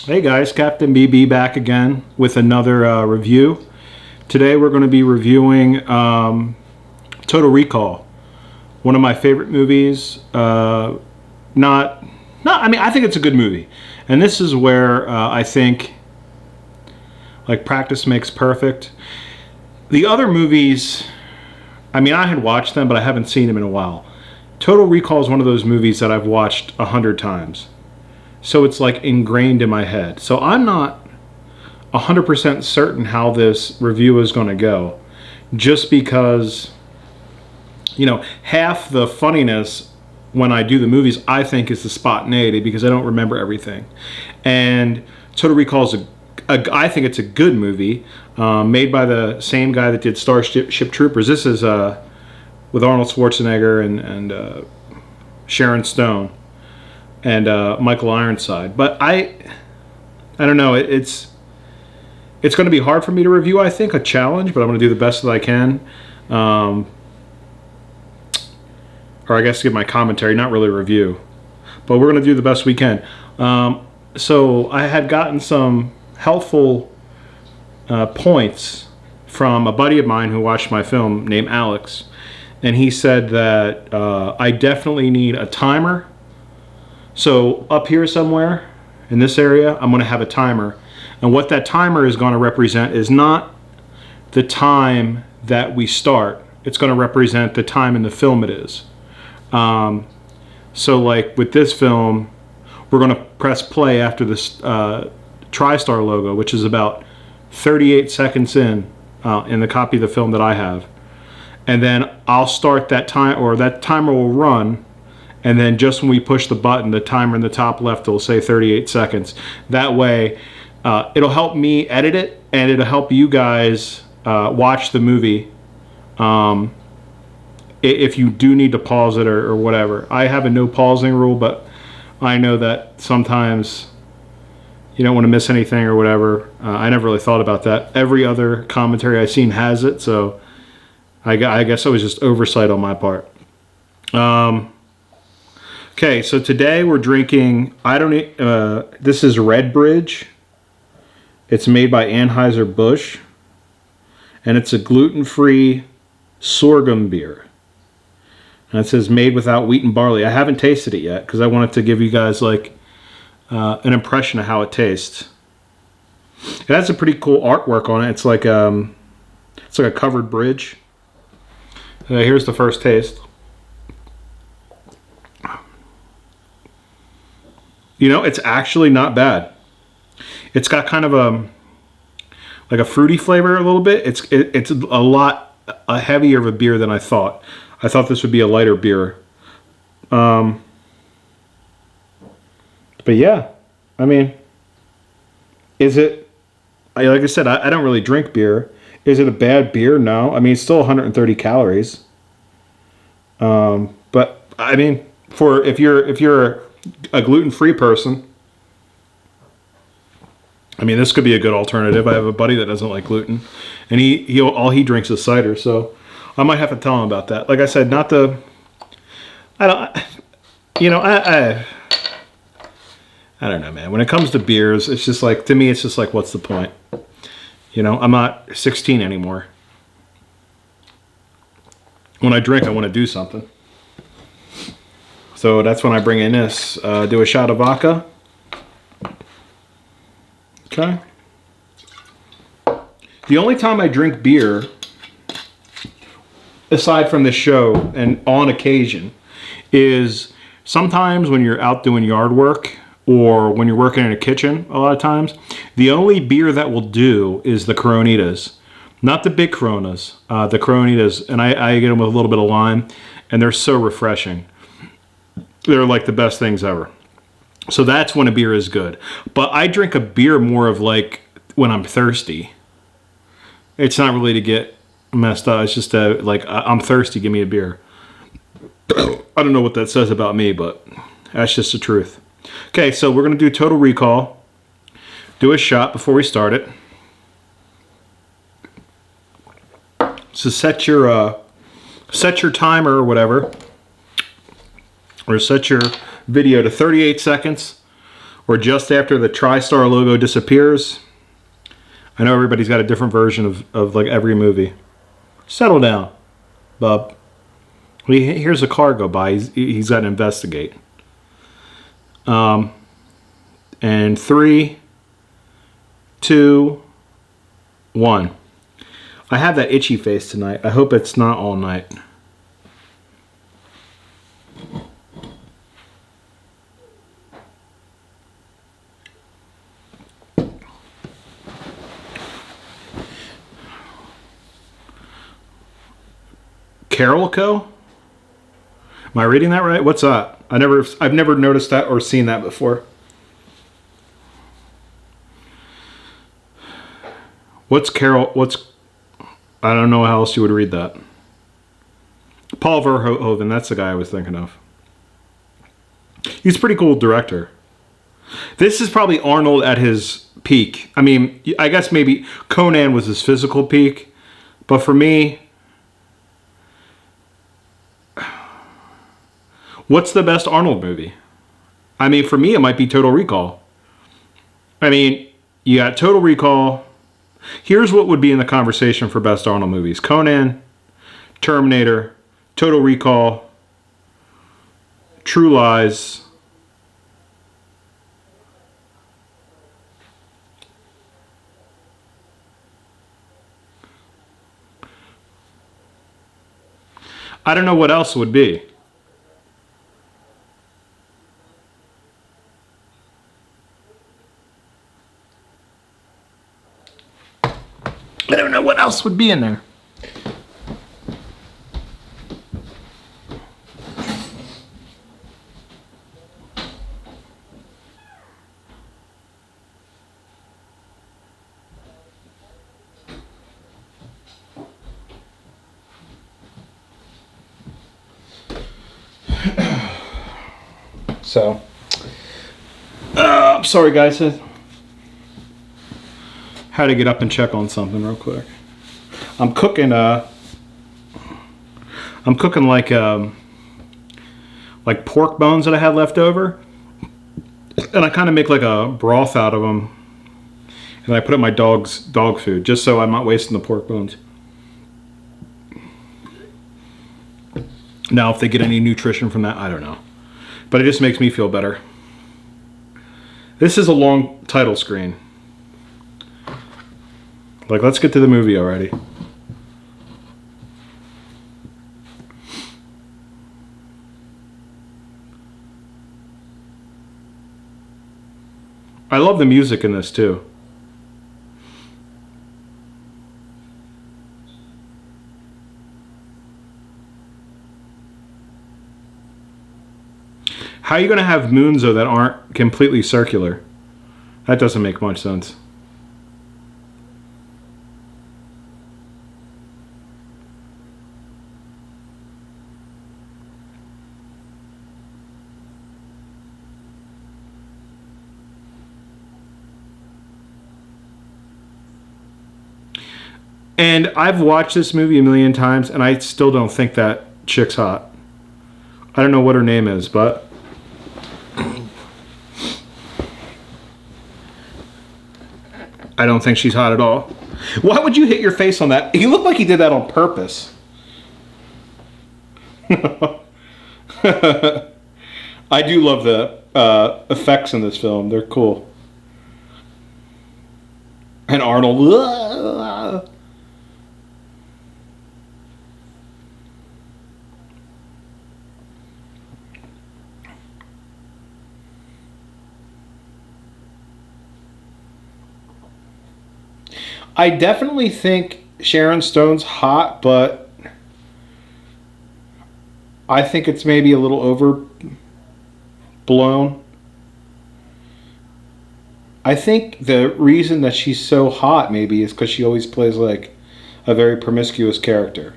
Hey guys, Captain BB back again with another review. Today we're going to be reviewing Total Recall, one of my favorite movies. I mean, I think it's a good movie, and this is where I think like practice makes perfect. The other movies, I mean, I had watched them, but I haven't seen them in a while. Total Recall is one of those movies that I've watched 100 times. So it's like ingrained in my head. So I'm not 100% certain how this review is going to go. Just because, you know, half the funniness when I do the movies, I think, is the spontaneity because I don't remember everything. And Total Recall is I think it's a good movie, made by the same guy that did Starship Troopers. This is with Arnold Schwarzenegger and Sharon Stone and Michael Ironside. But I don't know. It's going to be hard for me to review. I think a challenge, but I'm going to do the best that I can. Or I guess give my commentary, not really a review. But we're going to do the best we can. So I had gotten some helpful points from a buddy of mine who watched my film named Alex. And he said that I definitely need a timer. So up here somewhere in this area, I'm going to have a timer. And what that timer is going to represent is not the time that we start. It's going to represent the time in the film it is. So like with this film, we're going to press play after this TriStar logo, which is about 38 seconds in the copy of the film that I have. And then I'll start that time, or that timer will run. And then just when we push the button, the timer in the top left will say 38 seconds. That way, it'll help me edit it, and it'll help you guys watch the movie if you do need to pause it or whatever. I have a no pausing rule, but I know that sometimes you don't want to miss anything or whatever. I never really thought about that. Every other commentary I've seen has it, so I guess it was just oversight on my part. Okay, so today we're drinking, this is Red Bridge. It's made by Anheuser-Busch, and it's a gluten-free sorghum beer. And it says made without wheat and barley. I haven't tasted it yet because I wanted to give you guys like an impression of how it tastes. It has a pretty cool artwork on it. It's like a covered bridge. Here's the first taste. You know, it's actually not bad. It's got kind of a fruity flavor a little bit. It's a lot heavier of a beer than I thought. I thought this would be a lighter beer. But yeah, I mean, is it, like I said, I don't really drink beer. Is it a bad beer? No. I mean, it's still 130 calories. But I mean, if you're a gluten-free person, I mean, this could be a good alternative. I have a buddy that doesn't like gluten, and he all he drinks is cider, so I might have to tell him about that. Like I said, I don't know, man. When it comes to beers, it's just like, to me, it's just like, what's the point? You know, I'm not 16 anymore. When I drink, I want to do something. So that's when I bring in this. Do a shot of vodka. Okay. The only time I drink beer, aside from this show and on occasion, is sometimes when you're out doing yard work or when you're working in a kitchen a lot of times. The only beer that will do is the Coronitas. Not the big Coronas, the Coronitas. And I get them with a little bit of lime, and they're so refreshing. They're like the best things ever. So that's when a beer is good. But I drink a beer more of like when I'm thirsty. It's not really to get messed up. It's just like, I'm thirsty, give me a beer. I don't know what that says about me, but that's just the truth. Okay, so we're going to do Total Recall. Do a shot before we start it. So set your timer or whatever. Or set your video to 38 seconds or just after the TriStar logo disappears. I know everybody's got a different version of like every movie. Settle down, bub. Here's a car go by. He's got to investigate. And 3, 2, 1. I have that itchy face tonight. I hope it's not all night. Carol Co? Am I reading that right? What's that? I've never noticed that or seen that before. What's Carol? I don't know how else you would read that. Paul Verhoeven, that's the guy I was thinking of. He's a pretty cool director. This is probably Arnold at his peak. I mean, I guess maybe Conan was his physical peak, but for me, what's the best Arnold movie? I mean, for me, it might be Total Recall. I mean, you got Total Recall. Here's what would be in the conversation for best Arnold movies. Conan, Terminator, Total Recall, True Lies, I don't know what else would be. I don't know what else would be in there. So, I'm sorry guys, I had to get up and check on something real quick. I'm cooking like pork bones that I had left over, and I kind of make like a broth out of them, and I put it in my dog's dog food just so I'm not wasting the pork bones. Now if they get any nutrition from that, I don't know, but it just makes me feel better. This is a long title screen. Like, let's get to the movie already. I love the music in this too. How are you going to have moons, though, that aren't completely circular? That doesn't make much sense. And I've watched this movie a million times, and I still don't think that chick's hot. I don't know what her name is, but I don't think she's hot at all. Why would you hit your face on that? He looked like he did that on purpose. I do love the effects in this film. They're cool. And Arnold. I definitely think Sharon Stone's hot, but I think it's maybe a little overblown. I think the reason that she's so hot maybe is because she always plays like a very promiscuous character.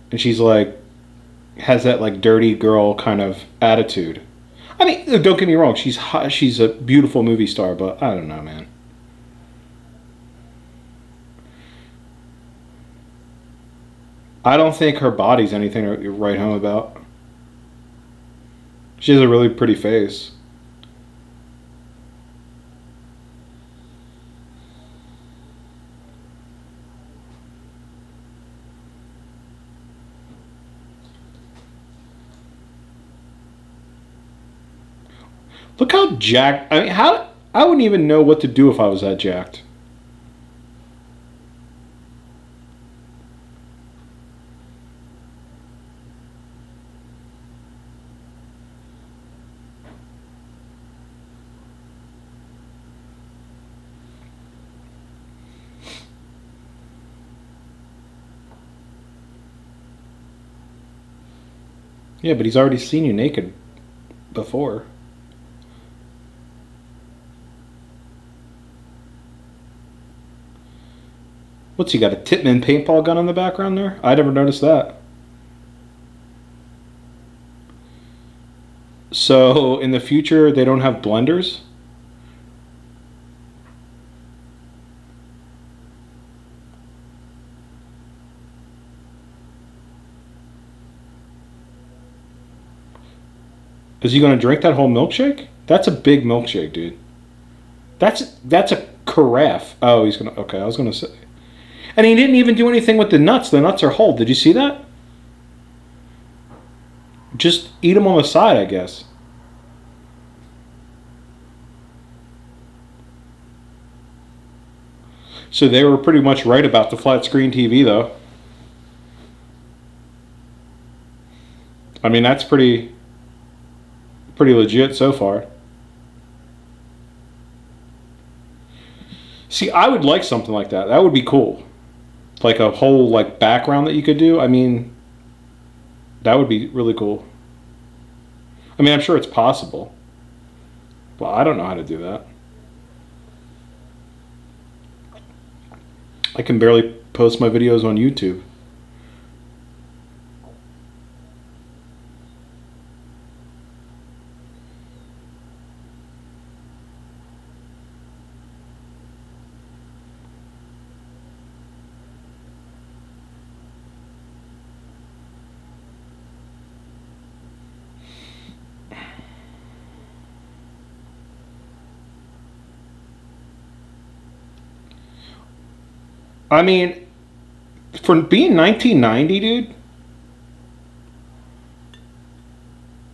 And she's like, has that like dirty girl kind of attitude. I mean, don't get me wrong, she's hot, she's a beautiful movie star, but I don't know, man. I don't think her body's anything to write home about. She has a really pretty face. Look how jacked. I mean, how I wouldn't even know what to do if I was that jacked. Yeah, but he's already seen you naked before. What's he got, a Titman paintball gun in the background there? I never noticed that. So in the future they don't have blenders? Is he going to drink that whole milkshake? That's a big milkshake, dude. That's a carafe. Oh, he's going to... Okay, I was going to say... And he didn't even do anything with the nuts. The nuts are whole. Did you see that? Just eat them on the side, I guess. So they were pretty much right about the flat screen TV, though. I mean, that's pretty legit so far. See, I would like something like that. That would be cool. Like a whole like background that you could do. I mean, that would be really cool. I mean, I'm sure it's possible. Well, I don't know how to do that. I can barely post my videos on YouTube. I mean, for being 1990, dude,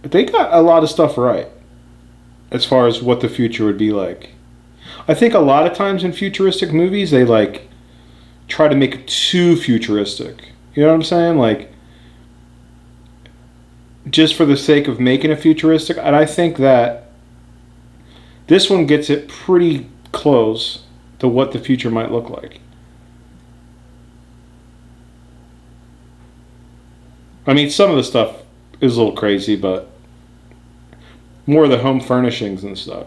they got a lot of stuff right as far as what the future would be like. I think a lot of times in futuristic movies, they like try to make it too futuristic. You know what I'm saying? Like, just for the sake of making it futuristic. And I think that this one gets it pretty close to what the future might look like. I mean, some of the stuff is a little crazy, but more of the home furnishings and stuff.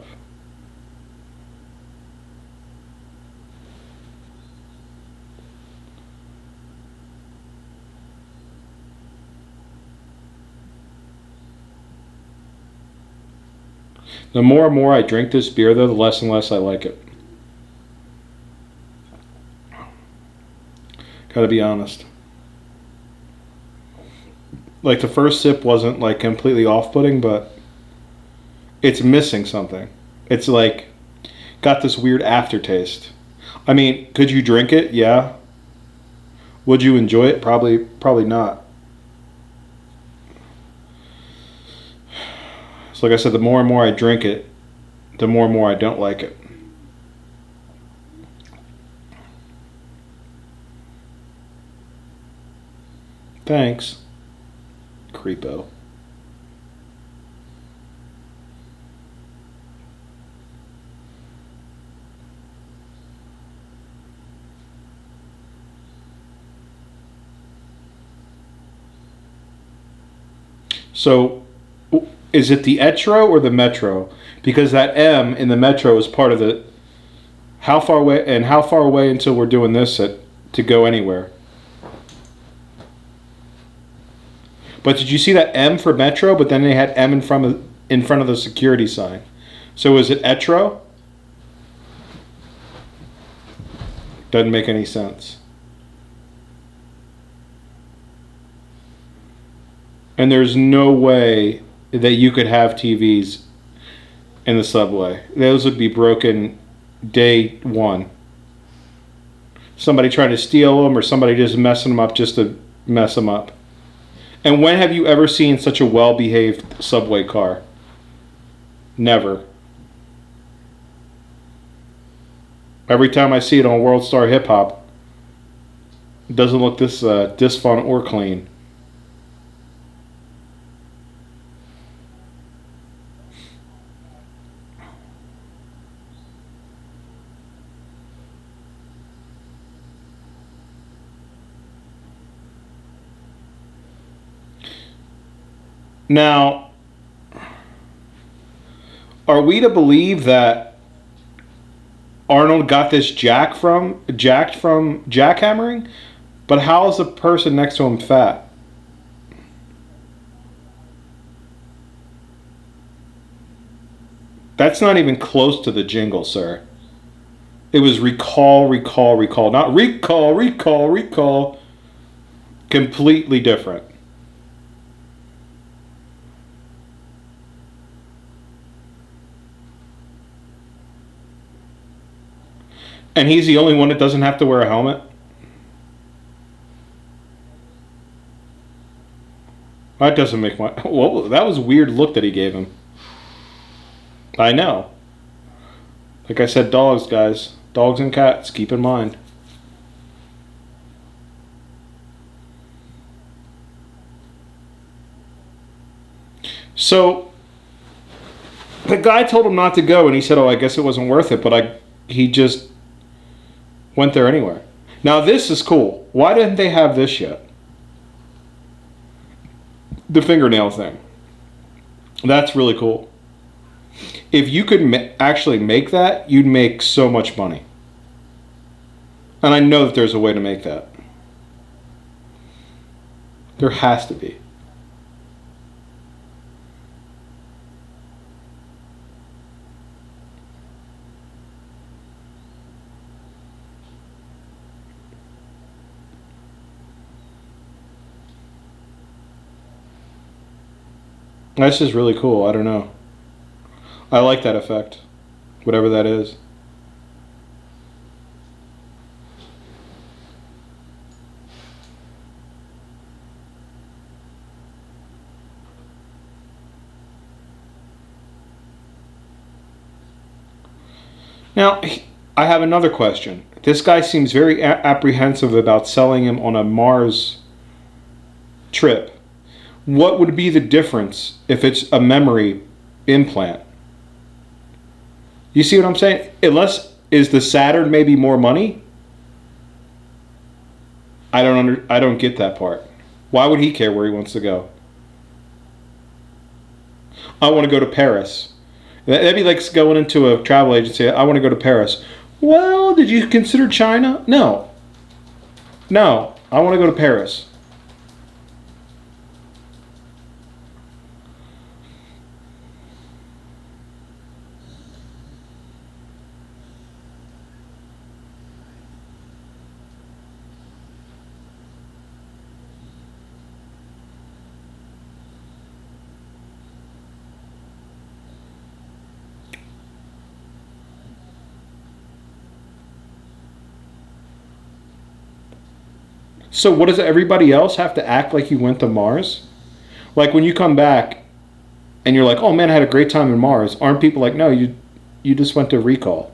The more and more I drink this beer, though, the less and less I like it. Gotta be honest. Like, the first sip wasn't, like, completely off-putting, but it's missing something. It's, like, got this weird aftertaste. I mean, could you drink it? Yeah. Would you enjoy it? Probably not. So like I said, the more and more I drink it, the more and more I don't like it. Thanks, creepo. So, is it the Etro or the Metro? Because that M in the Metro is part of the... How far away, and how far away until we're doing this to go anywhere? But did you see that M for Metro, but then they had M in front of the security sign? So is it Etro? Doesn't make any sense. And there's no way that you could have TVs in the subway. Those would be broken day one. Somebody trying to steal them, or somebody just messing them up just to mess them up. And when have you ever seen such a well-behaved subway car? Never. Every time I see it on World Star Hip Hop, it doesn't look this fun or clean. Now, are we to believe that Arnold got this jacked from jackhammering? But how is the person next to him fat? That's not even close to the jingle, sir. It was recall, recall, recall. Not recall, recall, recall. Completely different. And he's the only one that doesn't have to wear a helmet? That doesn't make my... Well, that was a weird look that he gave him. I know. Like I said, dogs, guys. Dogs and cats, keep in mind. So, the guy told him not to go, and he said, oh, I guess it wasn't worth it, but he just went there anyway. Now, this is cool. Why didn't they have this yet? The fingernail thing. That's really cool. If you could actually make that, you'd make so much money. And I know that there's a way to make that. There has to be. That's just really cool. I don't know. I like that effect. Whatever that is. Now, I have another question. This guy seems very apprehensive about selling him on a Mars trip. What would be the difference if it's a memory implant? You see what I'm saying? Is the Saturn maybe more money? I don't get that part. Why would he care where he wants to go? I want to go to Paris. That'd be like going into a travel agency. I want to go to Paris. Well, did you consider China? No. No, I want to go to Paris. So what does everybody else have to act like you went to Mars? Like when you come back and you're like, oh man, I had a great time in Mars. Aren't people like, no, you just went to recall?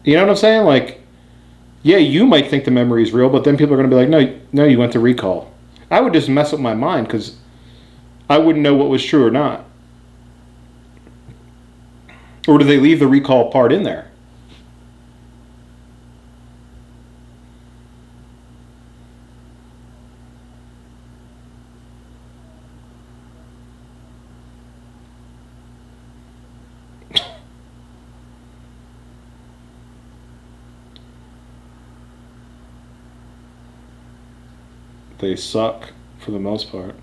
You know what I'm saying? Like, yeah, you might think the memory is real, but then people are going to be like, no, no, you went to recall. I would just mess up my mind because I wouldn't know what was true or not. Or do they leave the recall part in there? They suck for the most part.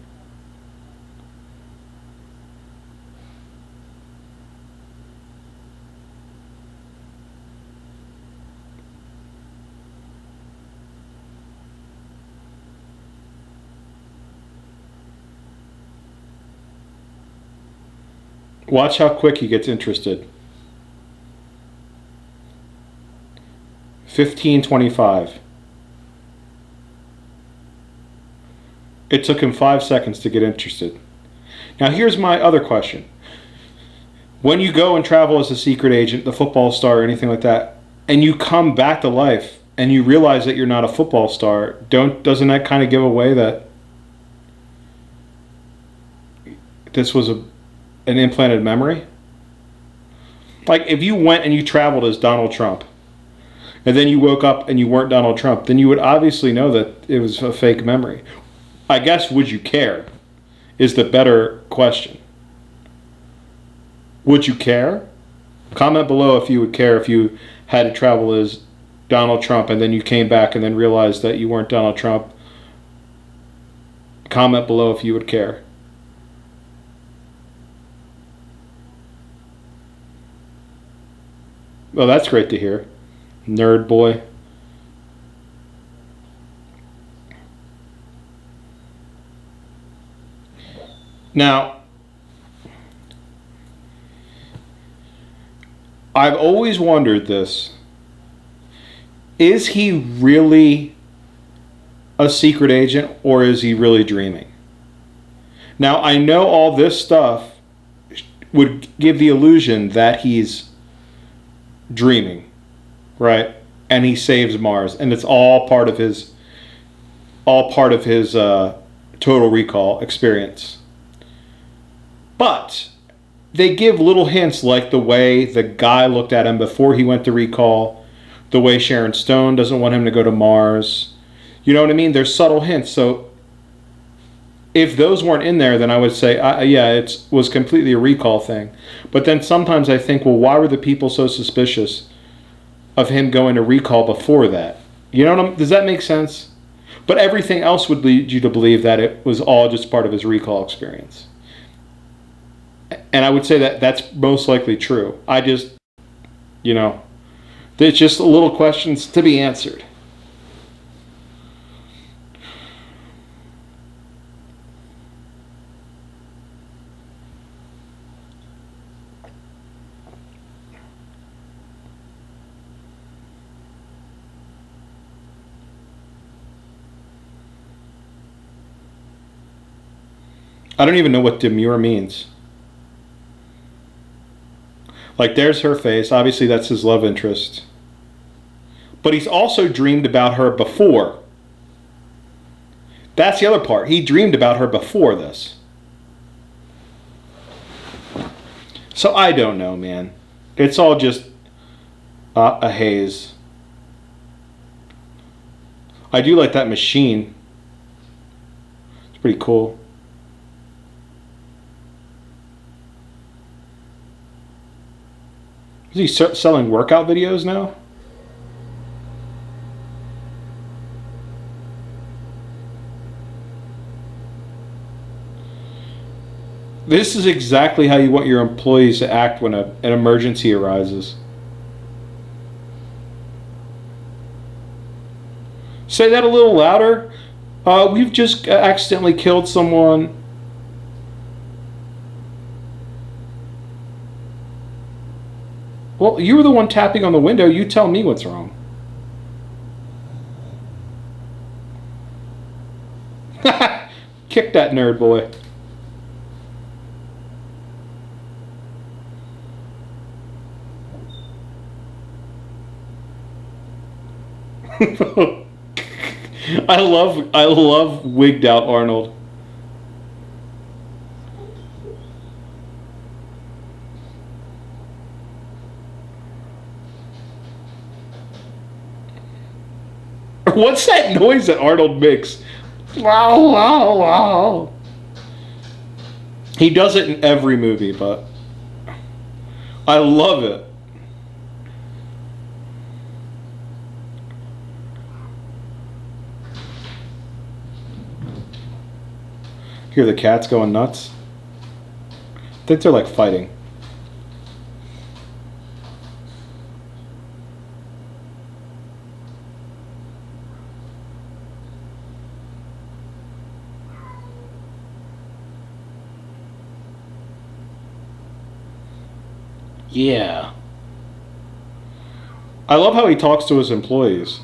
Watch how quick he gets interested. 15:25. It took him 5 seconds to get interested. Now here's my other question. When you go and travel as a secret agent, the football star, or anything like that, and you come back to life and you realize that you're not a football star, doesn't that kind of give away that this was an implanted memory? Like if you went and you traveled as Donald Trump, and then you woke up and you weren't Donald Trump, then you would obviously know that it was a fake memory. I guess, would you care? Is the better question. Would you care? Comment below if you would care if you had to travel as Donald Trump and then you came back and then realized that you weren't Donald Trump. Comment below if you would care. Well, that's great to hear. Nerd boy. Now, I've always wondered this. Is he really a secret agent or is he really dreaming? Now, I know all this stuff would give the illusion that he's dreaming, right? And he saves Mars, and it's all part of his Total Recall experience. But they give little hints, like the way the guy looked at him before he went to recall, the way Sharon Stone doesn't want him to go to Mars. You know what I mean? There's subtle hints. So if those weren't in there, then I would say, yeah, it was completely a recall thing. But then sometimes I think, well, why were the people so suspicious of him going to recall before that? You know what does that make sense? But everything else would lead you to believe that it was all just part of his recall experience. And I would say that that's most likely true. I just, there's just little questions to be answered. I don't even know what demure means. Like, there's her face. Obviously, that's his love interest. But he's also dreamed about her before. That's the other part. He dreamed about her before this. So I don't know, man. It's all just a haze. I do like that machine. It's pretty cool. Is he selling workout videos now? This is exactly how you want your employees to act when an emergency arises. Say that a little louder. We've just accidentally killed someone. Well, you were the one tapping on the window. You tell me what's wrong. Kick that nerd boy. I love wigged out Arnold. What's that noise that Arnold makes? Wow, wow, wow. He does it in every movie, but I love it. Hear the cats going nuts? I think they're like fighting. Yeah. I love how he talks to his employees.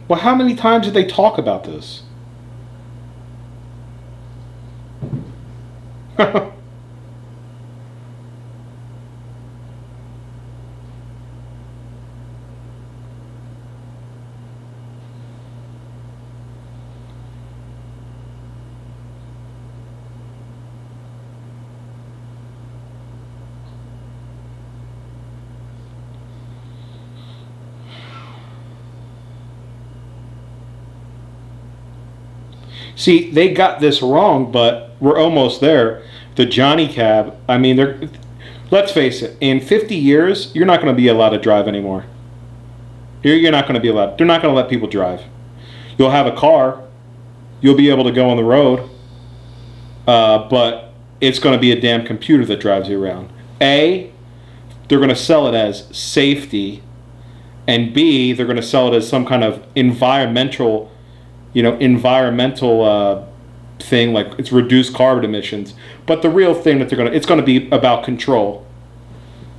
Well, how many times did they talk about this? See, they got this wrong, but we're almost there. The Johnny Cab, I mean, they're. Let's face it, in 50 years, you're not going to be allowed to drive anymore. You're not going to be allowed. They're not going to let people drive. You'll have a car. You'll be able to go on the road. But it's going to be a damn computer that drives you around. A, they're going to sell it as safety. And B, they're going to sell it as some kind of environmental thing, like it's reduced carbon emissions. But the real thing that it's going to be about control.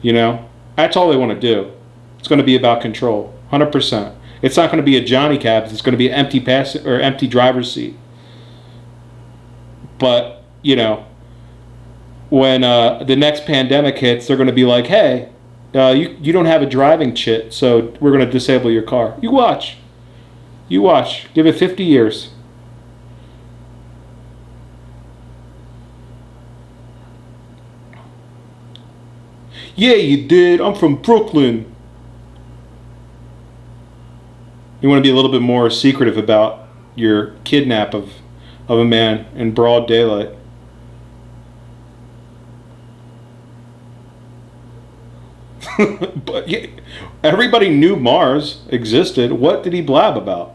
That's all they want to do. It's going to be about control, 100%. It's not going to be a Johnny Cab. It's going to be an empty driver's seat. But when the next pandemic hits, they're going to be like, hey, you don't have a driving chit, so we're going to disable your car. You watch. Give it 50 years. Yeah, you did. I'm from Brooklyn. You want to be a little bit more secretive about your kidnap of a man in broad daylight. But yeah, everybody knew Mars existed. What did he blab about?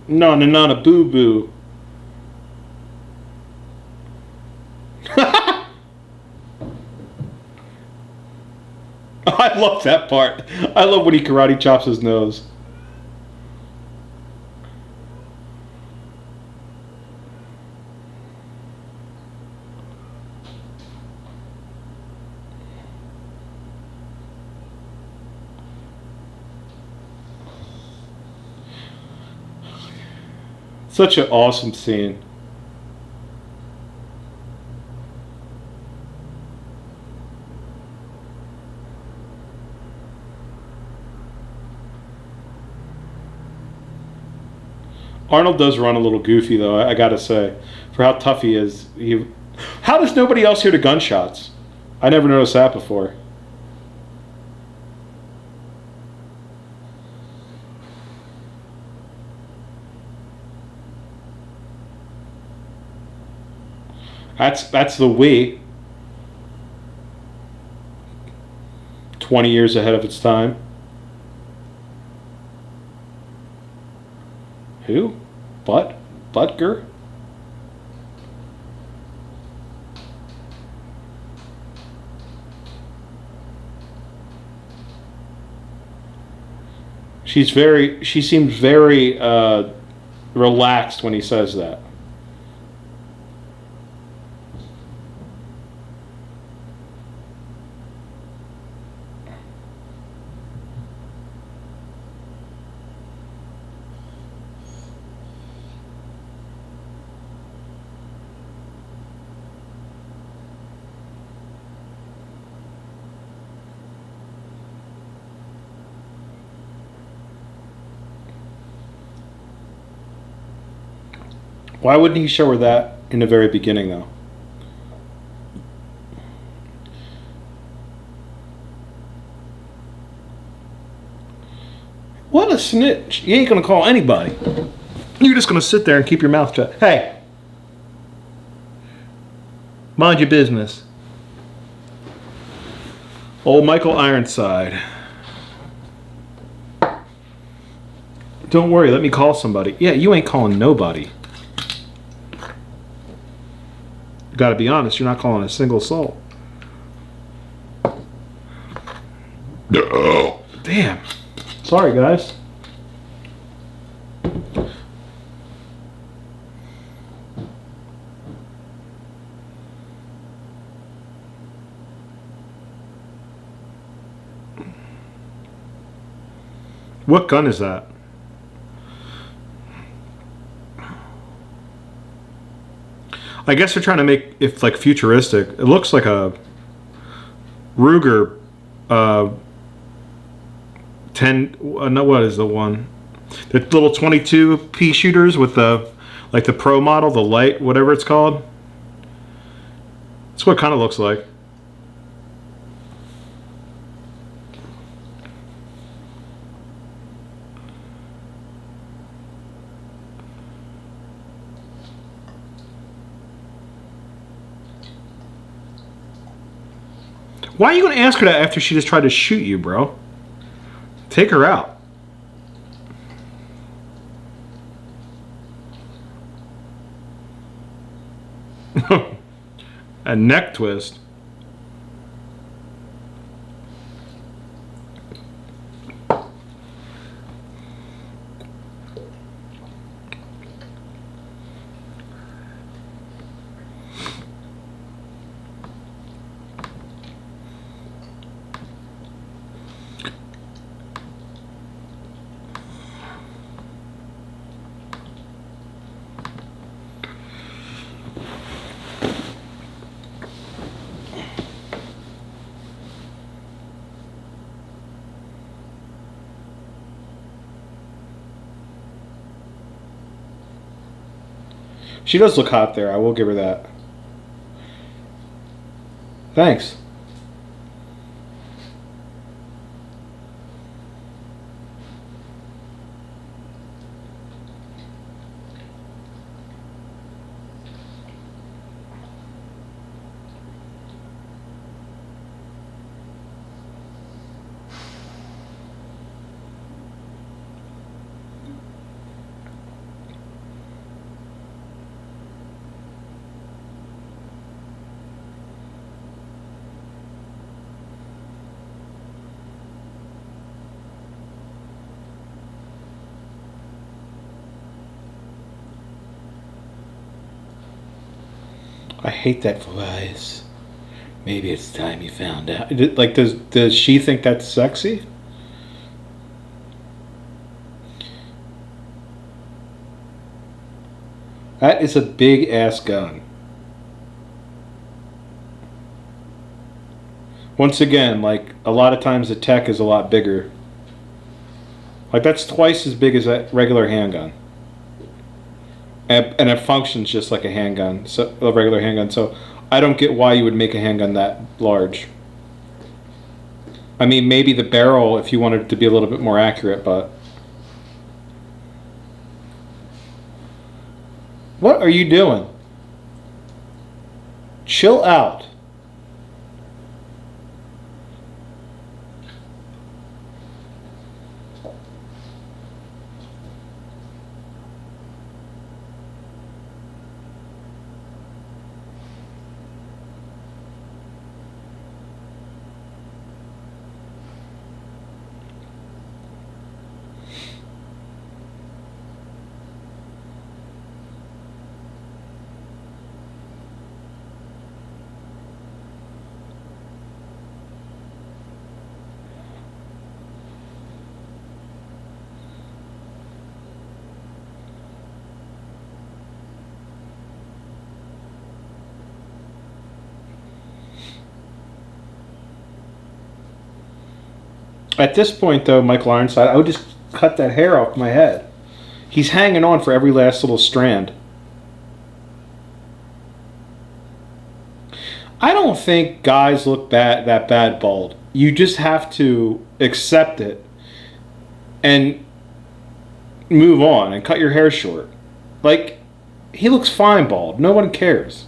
Nana boo boo. I love that part. I love when he karate chops his nose. Such an awesome scene. Arnold does run a little goofy, though, I gotta say, for how tough he is. How does nobody else hear the gunshots? I never noticed that before. That's the Wii. 20 years ahead of its time. Who? Butker? She seems very relaxed when he says that. Why wouldn't he show her that in the very beginning, though? What a snitch. You ain't gonna call anybody. You're just gonna sit there and keep your mouth shut. Hey! Mind your business. Old Michael Ironside. Don't worry, let me call somebody. Yeah, you ain't calling nobody. Got to be honest, you're not calling a single soul. No. Damn. Sorry, guys. What gun is that? I guess they're trying to make it like futuristic. It looks like a Ruger 10. No, what is the one? The little 22 pea shooters with the like the pro model, the light, whatever it's called. That's what it kind of looks like. Why are you going to ask her that after she just tried to shoot you, bro? Take her out. A neck twist. She does look hot there. I will give her that. Thanks. I hate that voice. Maybe it's time you found out. Like, does she think that's sexy? That is a big ass gun. Once again, like, a lot of times the tech is a lot bigger. Like, that's twice as big as a regular handgun. And it functions just like a handgun, so a regular handgun. So I don't get why you would make a handgun that large. I mean, maybe the barrel if you wanted it to be a little bit more accurate, but what are you doing? Chill out. At this point, though, Michael Ironside, I would just cut that hair off my head. He's hanging on for every last little strand. I don't think guys look that bad bald. You just have to accept it and move on and cut your hair short. Like, he looks fine bald. No one cares.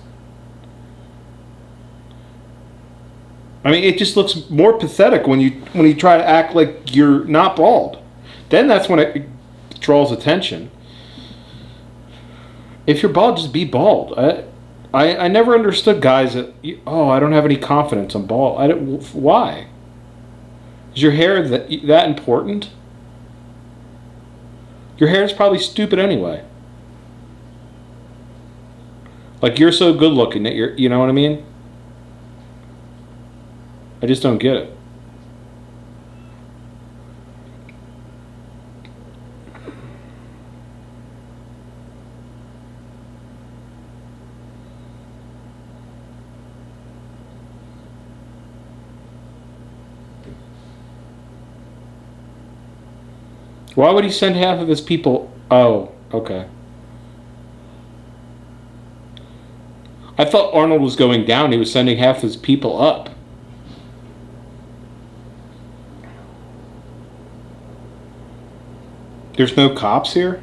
I mean, it just looks more pathetic when you try to act like you're not bald. Then that's when it draws attention. If you're bald, just be bald. I never understood guys that, I don't have any confidence, I'm bald. Why? Is your hair that important? Your hair is probably stupid anyway. Like, you're so good looking that you know what I mean? I just don't get it. Why would he send half of his people? Oh, okay. I thought Arnold was going down. He was sending half his people up. There's no cops here?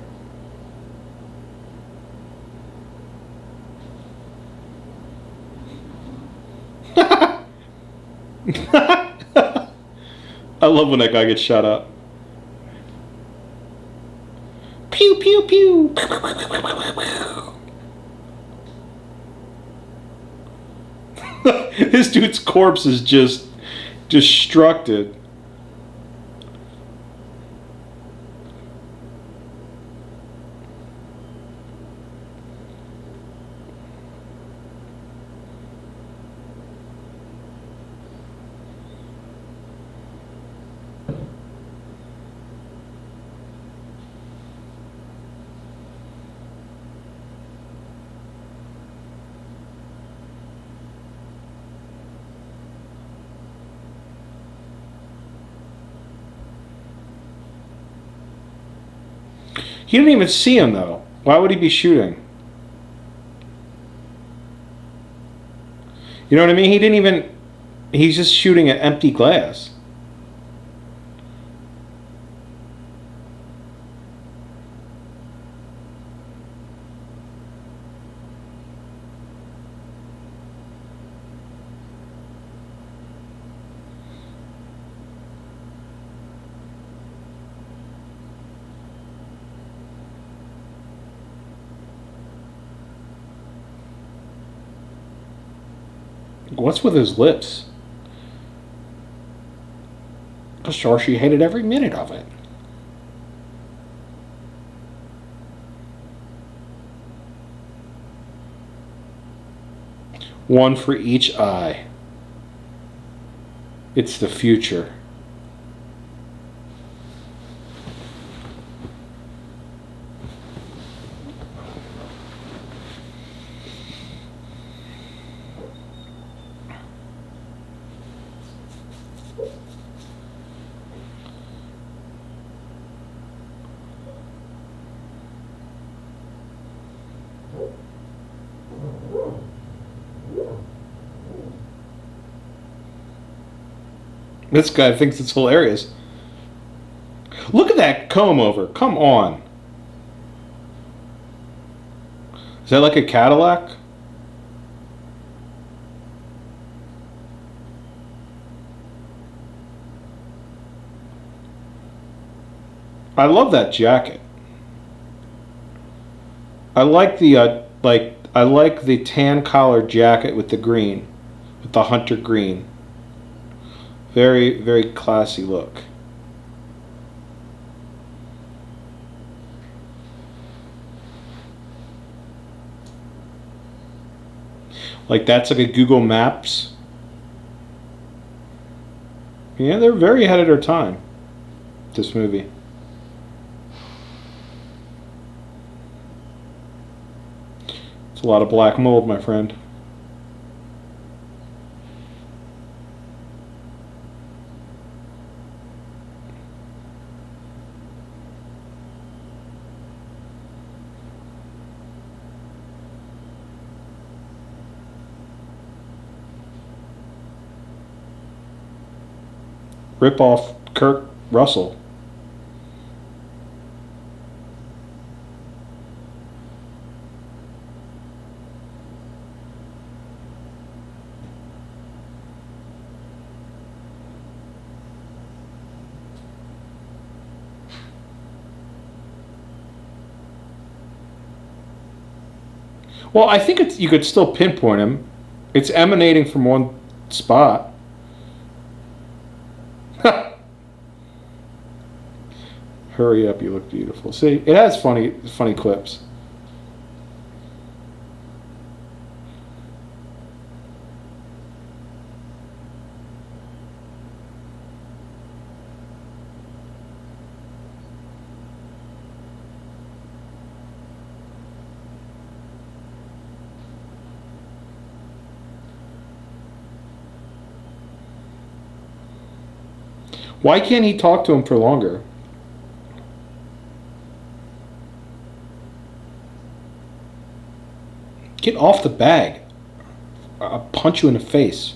I love when that guy gets shot up. Pew, pew, pew. This dude's corpse is just destructed. He didn't even see him, though. Why would he be shooting? You know what I mean? He didn't even... He's just shooting at empty glass. What's with his lips? I'm sure she hated every minute of it. One for each eye. It's the future. This guy thinks it's hilarious. Look at that comb over. Come on. Is that like a Cadillac? I love that jacket. I like the I like the tan collar jacket with the green, with the hunter green. Very, very classy look. Like that's like a Google Maps. Yeah, they're very ahead of their time, this movie. It's a lot of black mold, my friend. Rip off Kurt Russell. Well, I think you could still pinpoint him. It's emanating from one spot. Hurry up, you look beautiful. See, it has funny clips. Why can't he talk to him for longer? Get off the bag. I'll punch you in the face.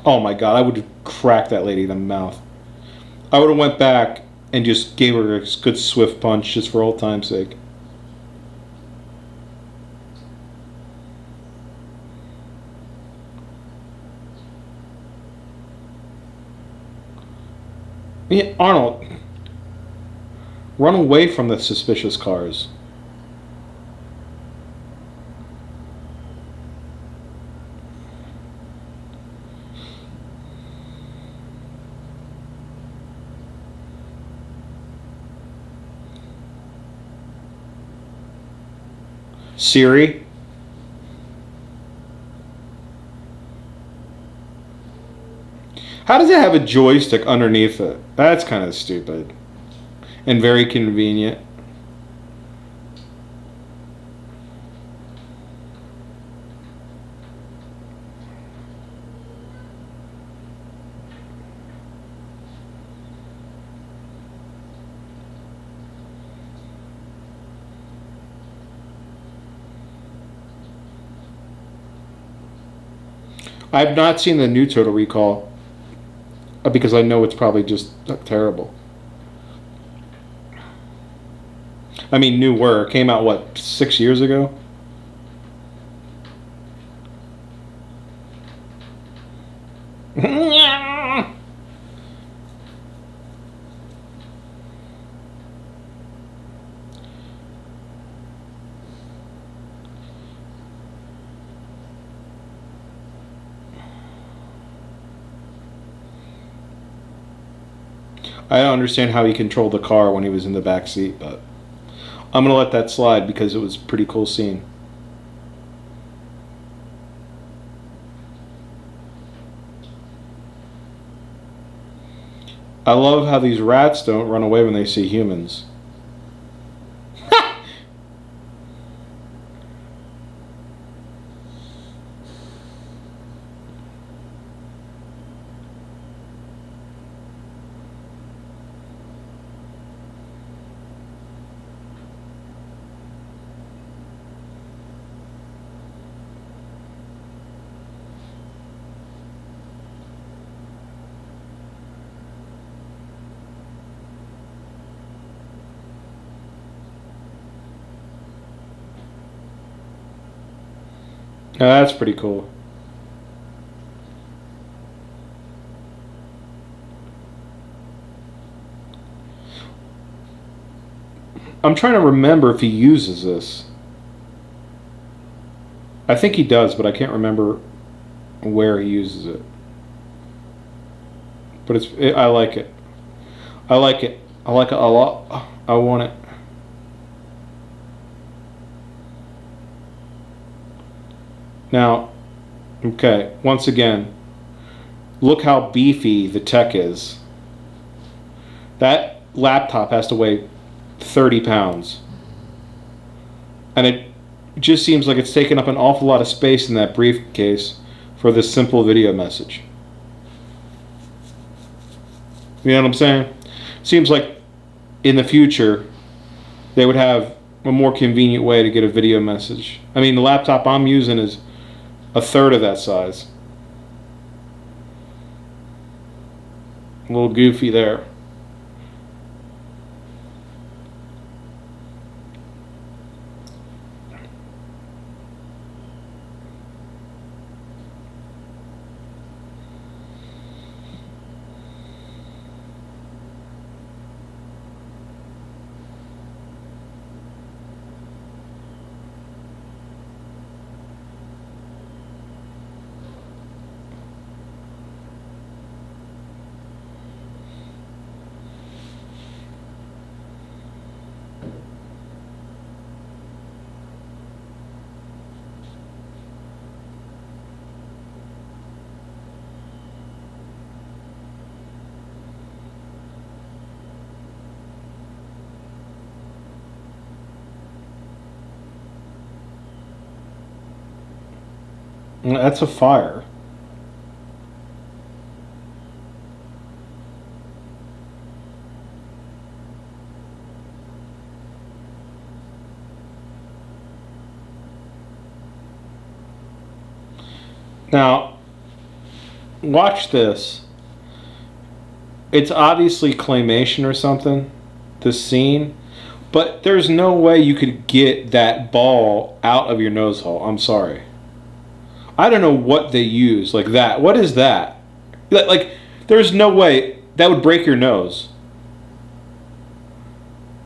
Oh my god, I would have cracked that lady in the mouth. I would have went back and just gave her a good swift punch just for old time's sake. Yeah, Arnold, run away from the suspicious cars. Siri? How does it have a joystick underneath it? That's kind of stupid. And very convenient. I've not seen the new Total Recall because I know it's probably just terrible. I mean, newer. It came out, what, 6 years ago? I don't understand how he controlled the car when he was in the back seat, but I'm going to let that slide because it was a pretty cool scene. I love how these rats don't run away when they see humans. Now that's pretty cool. I'm trying to remember if he uses this. I think he does, but I can't remember where he uses it. But I like it. I like it. I like it a lot. I want it. Now, okay, once again, look how beefy the tech is. That laptop has to weigh 30 pounds. And it just seems like it's taken up an awful lot of space in that briefcase for this simple video message. You know what I'm saying? Seems like in the future they would have a more convenient way to get a video message. I mean, the laptop I'm using is a third of that size. A little goofy there. That's a fire. Now, watch this. It's obviously claymation or something, this scene, but there's no way you could get that ball out of your nose hole. I'm sorry. I don't know what they use like that. What is that? Like, there's no way that would break your nose.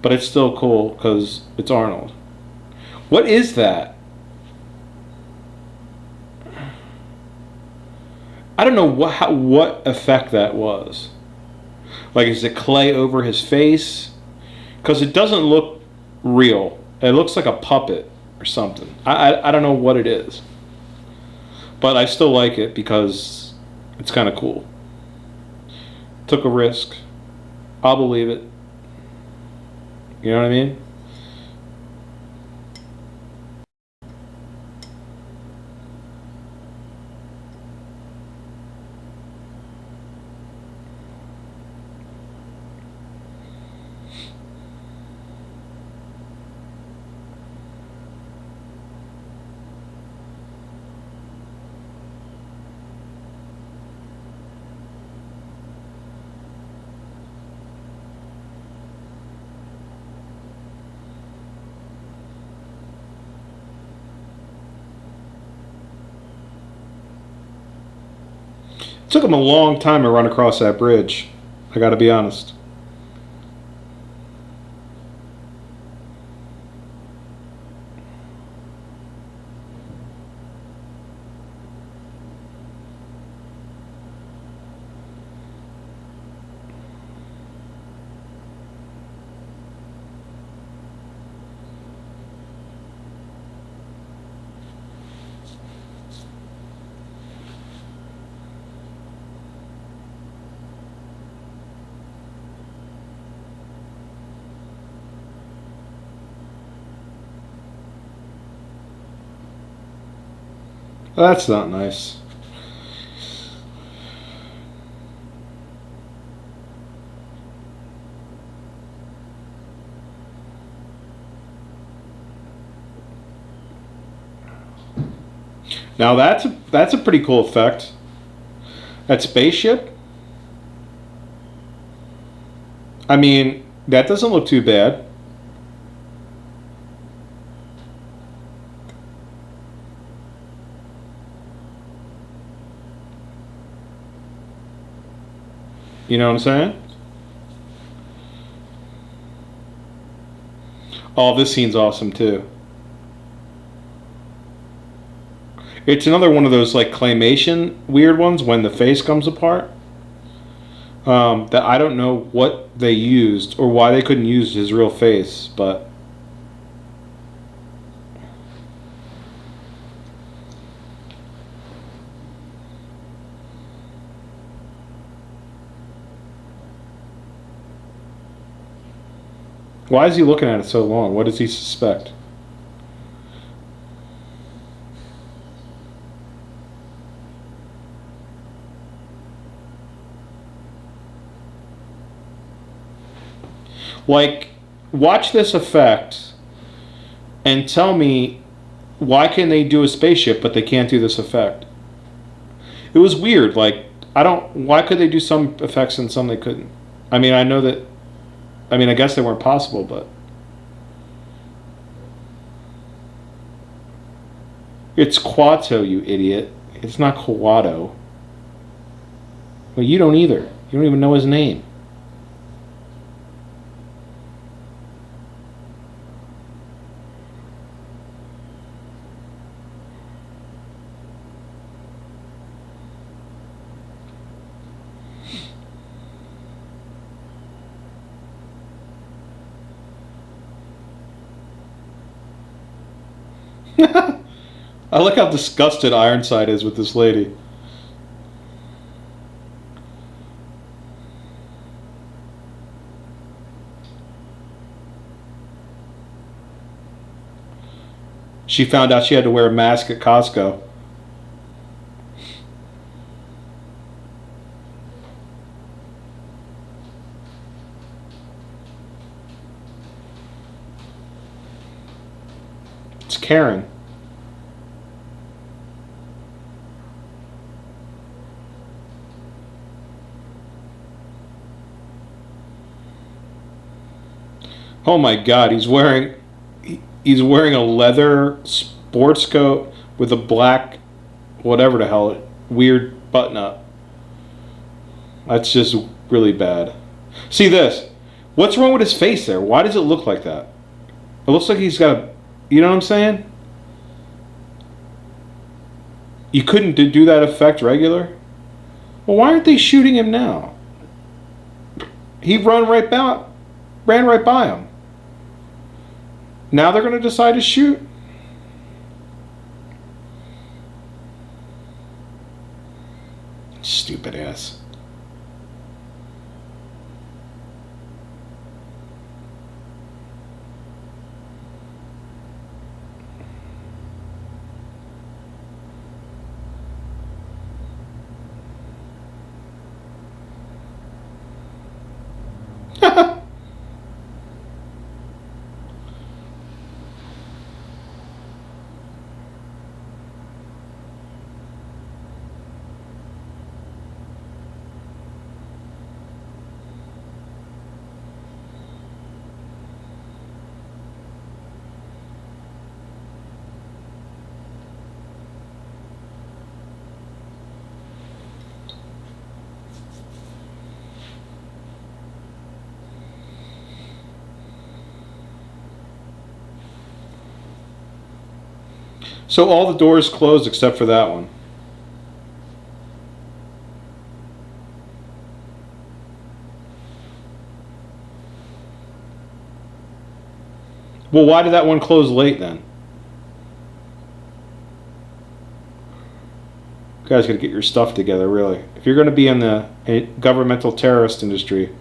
But it's still cool because it's Arnold. What is that? I don't know what effect that was. Like, is it clay over his face? Because it doesn't look real. It looks like a puppet or something. I don't know what it is. But I still like it because it's kind of cool. Took a risk. I'll believe it. You know what I mean? It took him a long time to run across that bridge. I gotta be honest. That's not nice. Now that's a pretty cool effect. That spaceship. I mean, that doesn't look too bad. You know what I'm saying? Oh, this scene's awesome too. It's another one of those like claymation weird ones when the face comes apart. That I don't know what they used or why they couldn't use his real face, but why is he looking at it so long? What does he suspect? Like, watch this effect and tell me why can they do a spaceship but they can't do this effect? It was weird. Like, I don't. Why could they do some effects and some they couldn't? I mean, I know that. I mean, I guess they weren't possible, but it's Quato, you idiot. It's not Quado. Well, you don't either. You don't even know his name. I like how disgusted Ironside is with this lady. She found out she had to wear a mask at Costco. It's Karen. Oh my God, he's wearing a leather sports coat with a black whatever the hell weird button up. That's just really bad. See this? What's wrong with his face there? Why does it look like that? It looks like he's got a, you know what I'm saying? You couldn't do that effect regular? Well, why aren't they shooting him now? He ran right by him. Now they're going to decide to shoot? Stupid ass. So all the doors closed except for that one. Well, why did that one close late then? You guys got to get your stuff together, really. If you're going to be in the governmental terrorist industry.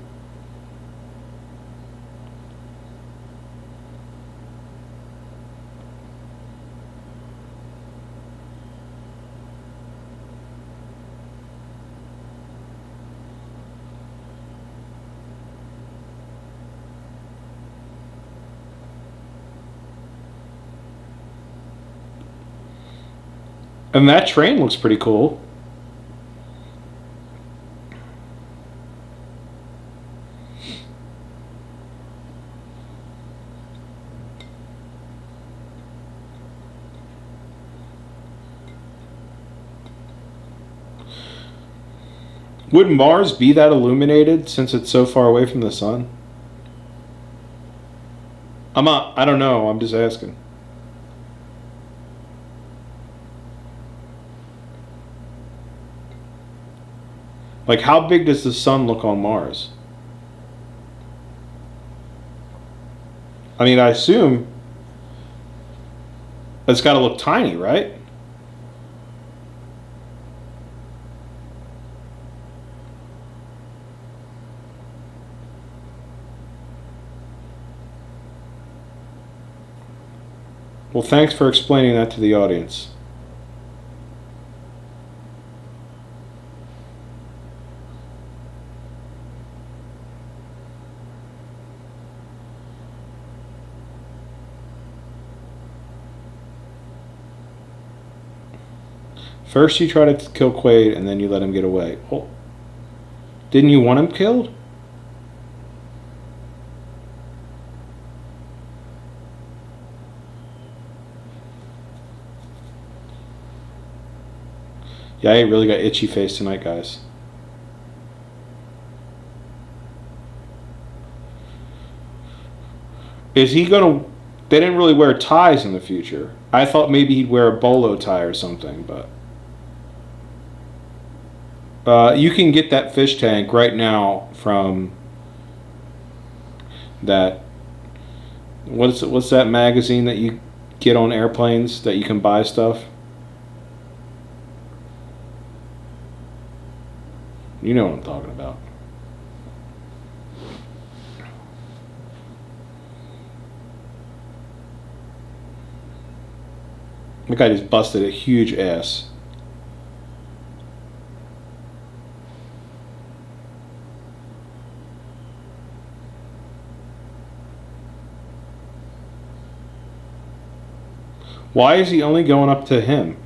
And that train looks pretty cool. Would Mars be that illuminated since it's so far away from the sun? I don't know. I'm just asking. Like, how big does the sun look on Mars? I mean, I assume it's got to look tiny, right? Well, thanks for explaining that to the audience. First you try to kill Quaid, and then you let him get away. Well, didn't you want him killed? Yeah, I really got itchy face tonight, guys. Is he gonna... They didn't really wear ties in the future. I thought maybe he'd wear a bolo tie or something, but... you can get that fish tank right now from that... What's that magazine that you get on airplanes that you can buy stuff? You know what I'm talking about. The guy just busted a huge ass. Why is he only going up to him?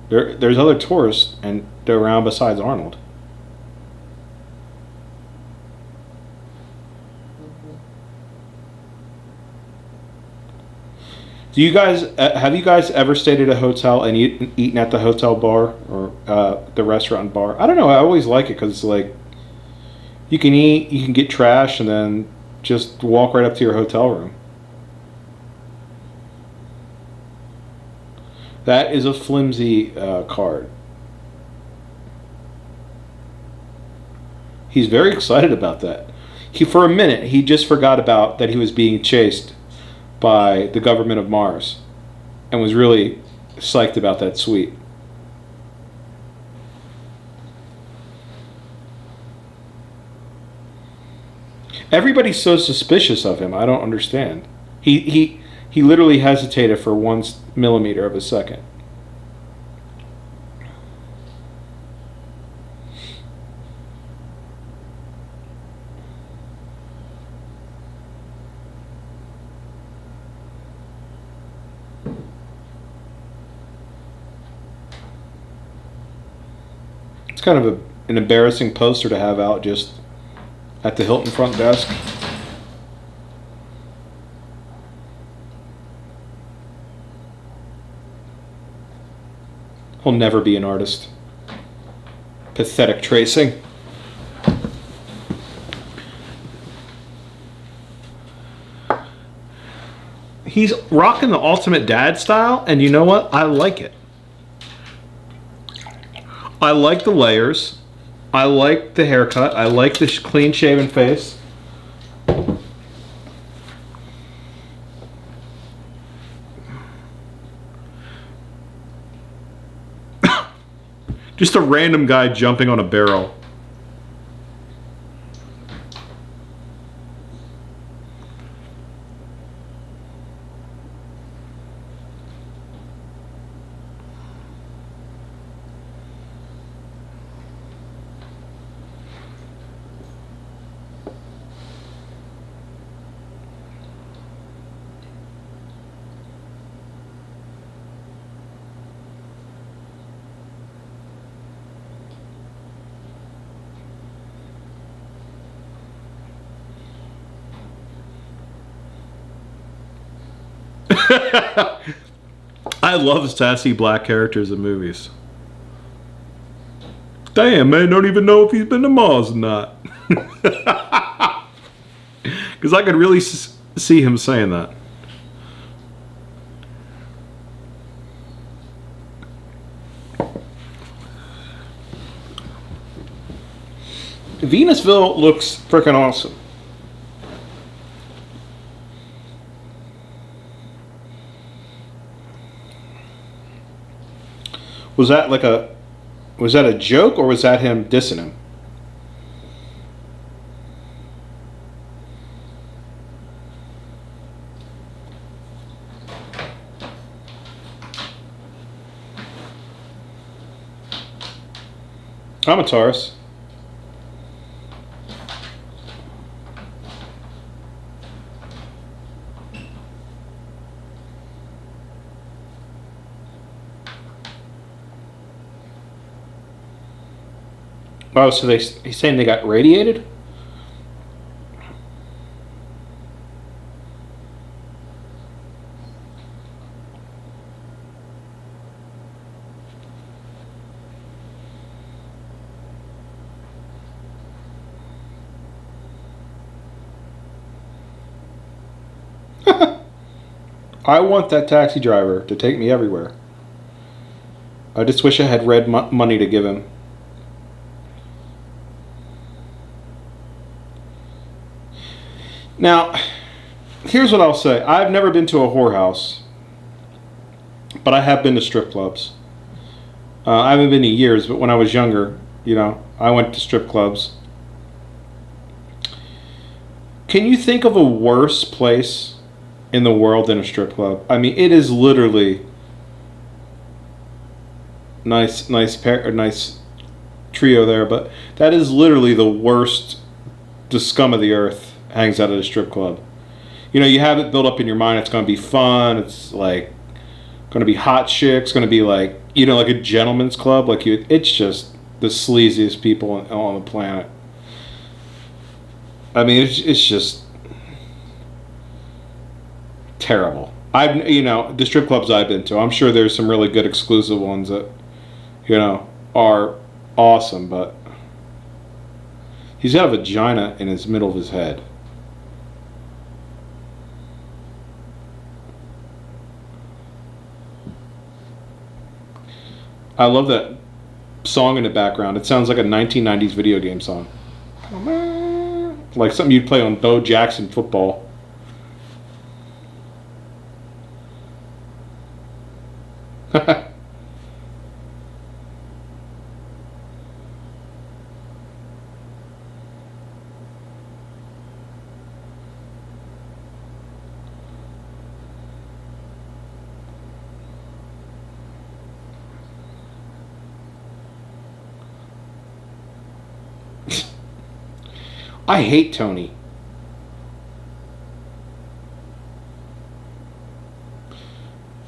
There's other tourists and they're around besides Arnold. Do you guys have you guys ever stayed at a hotel and eaten at the hotel bar or the restaurant bar? I don't know. I always like it because it's like you can eat, you can get trash, and then just walk right up to your hotel room. That is a flimsy card. He's very excited about that. For a minute, he just forgot about that he was being chased by the government of Mars and was really psyched about that suite. Everybody's so suspicious of him. I don't understand. He literally hesitated for 1 millimeter of a second. It's kind of an embarrassing poster to have out just at the Hilton front desk. He'll never be an artist. Pathetic tracing. He's rocking the ultimate dad style, and you know what? I like it. I like the layers. I like the haircut. I like the clean shaven face. Just a random guy jumping on a barrel. I love sassy black characters in movies. Damn, man, don't even know if he's been to Mars or not. Because I could really see him saying that. Venusville looks freaking awesome. Was that a joke, or was that him dissing him? I'm a Taurus. Oh, so he's saying they got radiated? I want that taxi driver to take me everywhere. I just wish I had red money to give him. Now, here's what I'll say. I've never been to a whorehouse, but I have been to strip clubs. I haven't been to years, but when I was younger, I went to strip clubs. Can you think of a worse place in the world than a strip club? I mean, it is literally nice trio there, but that is literally the worst. The scum of the earth hangs out at a strip club. You have it built up in your mind. It's going to be fun. It's like going to be hot chicks. Going to be like like a gentleman's club. Like it's just the sleaziest people on the planet. I mean, it's just terrible. The strip clubs I've been to, I'm sure there's some really good exclusive ones that, are awesome, but he's got a vagina in his middle of his head. I love that song in the background. It sounds like a 1990s video game song. Like something you'd play on Bo Jackson football. I hate Tony.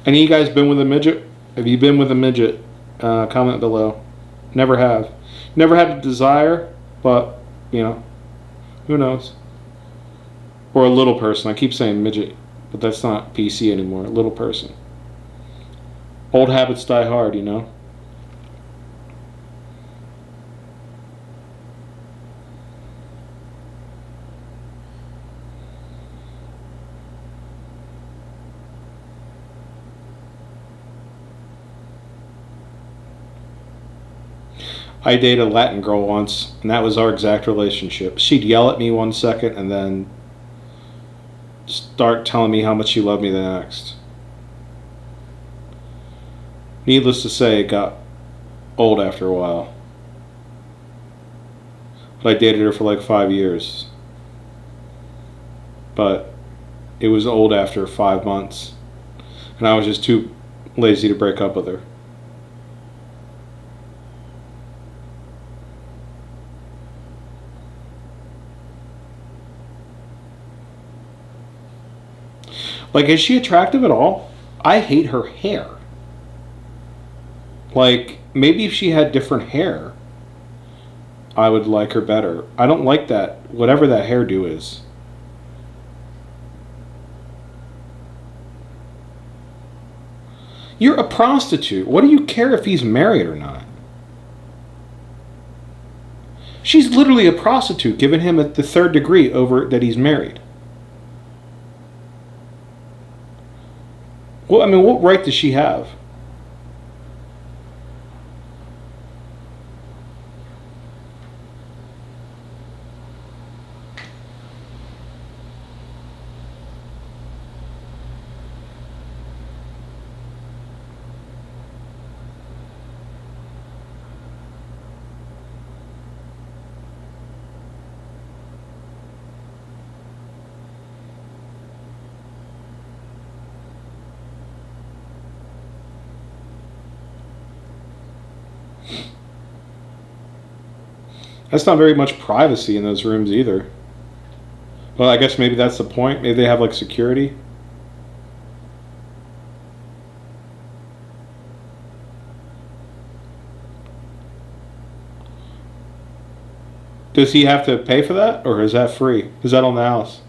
Any of you guys been with a midget? Have you been with a midget? Comment below. Never have. Never had a desire, but, who knows? Or a little person. I keep saying midget, but that's not PC anymore. A little person. Old habits die hard, I dated a Latin girl once, and that was our exact relationship. She'd yell at me 1 second and then start telling me how much she loved me the next. Needless to say, it got old after a while. But I dated her for like 5 years. But it was old after 5 months. And I was just too lazy to break up with her. Like, is she attractive at all? I hate her hair. Like, maybe if she had different hair, I would like her better. I don't like that, whatever that hairdo is. You're a prostitute. What do you care if he's married or not? She's literally a prostitute, giving him the third degree over that he's married. Well, I mean, what right does she have? That's not very much privacy in those rooms either. Well, I guess maybe that's the point. Maybe they have like security. Does he have to pay for that, or is that free? Is that on the house?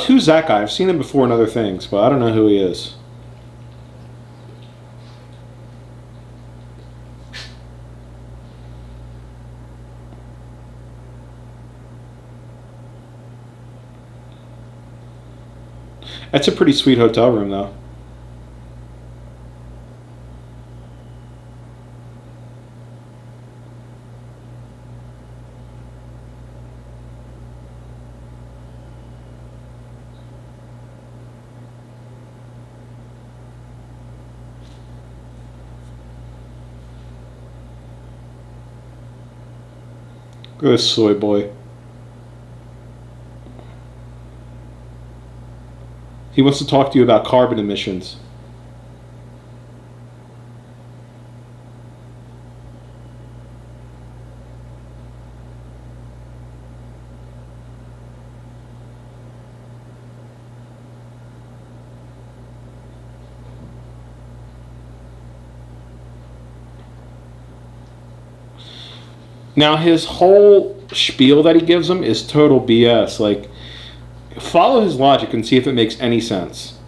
Who's that guy? I've seen him before in other things, but I don't know who he is. That's a pretty sweet hotel room, though. Look at this soy boy. He wants to talk to you about carbon emissions. Now his whole spiel that he gives him is total BS. Like, follow his logic and see if it makes any sense.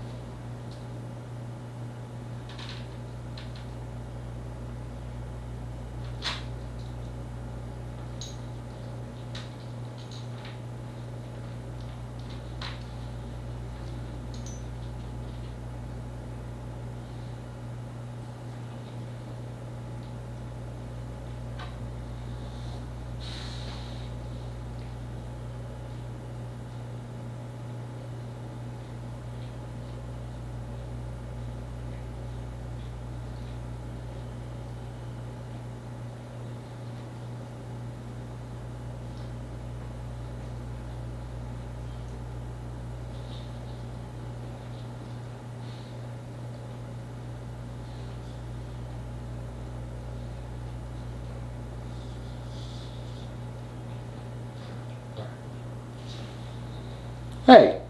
Hey,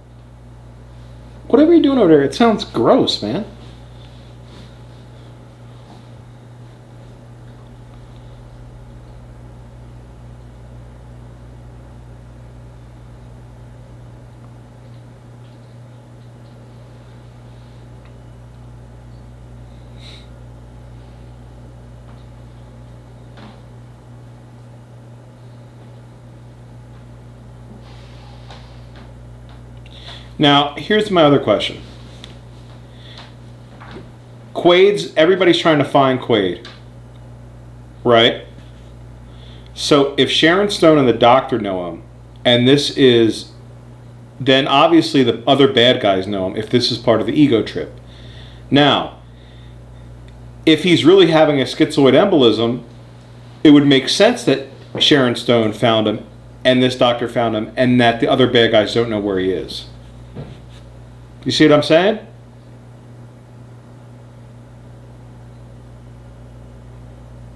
whatever you're doing over there, it sounds gross, man. Now, here's my other question. Everybody's trying to find Quaid, right? So if Sharon Stone and the Doctor know him, and then obviously the other bad guys know him if this is part of the ego trip. Now, if he's really having a schizoid embolism, it would make sense that Sharon Stone found him and this doctor found him and that the other bad guys don't know where he is. You see what I'm saying?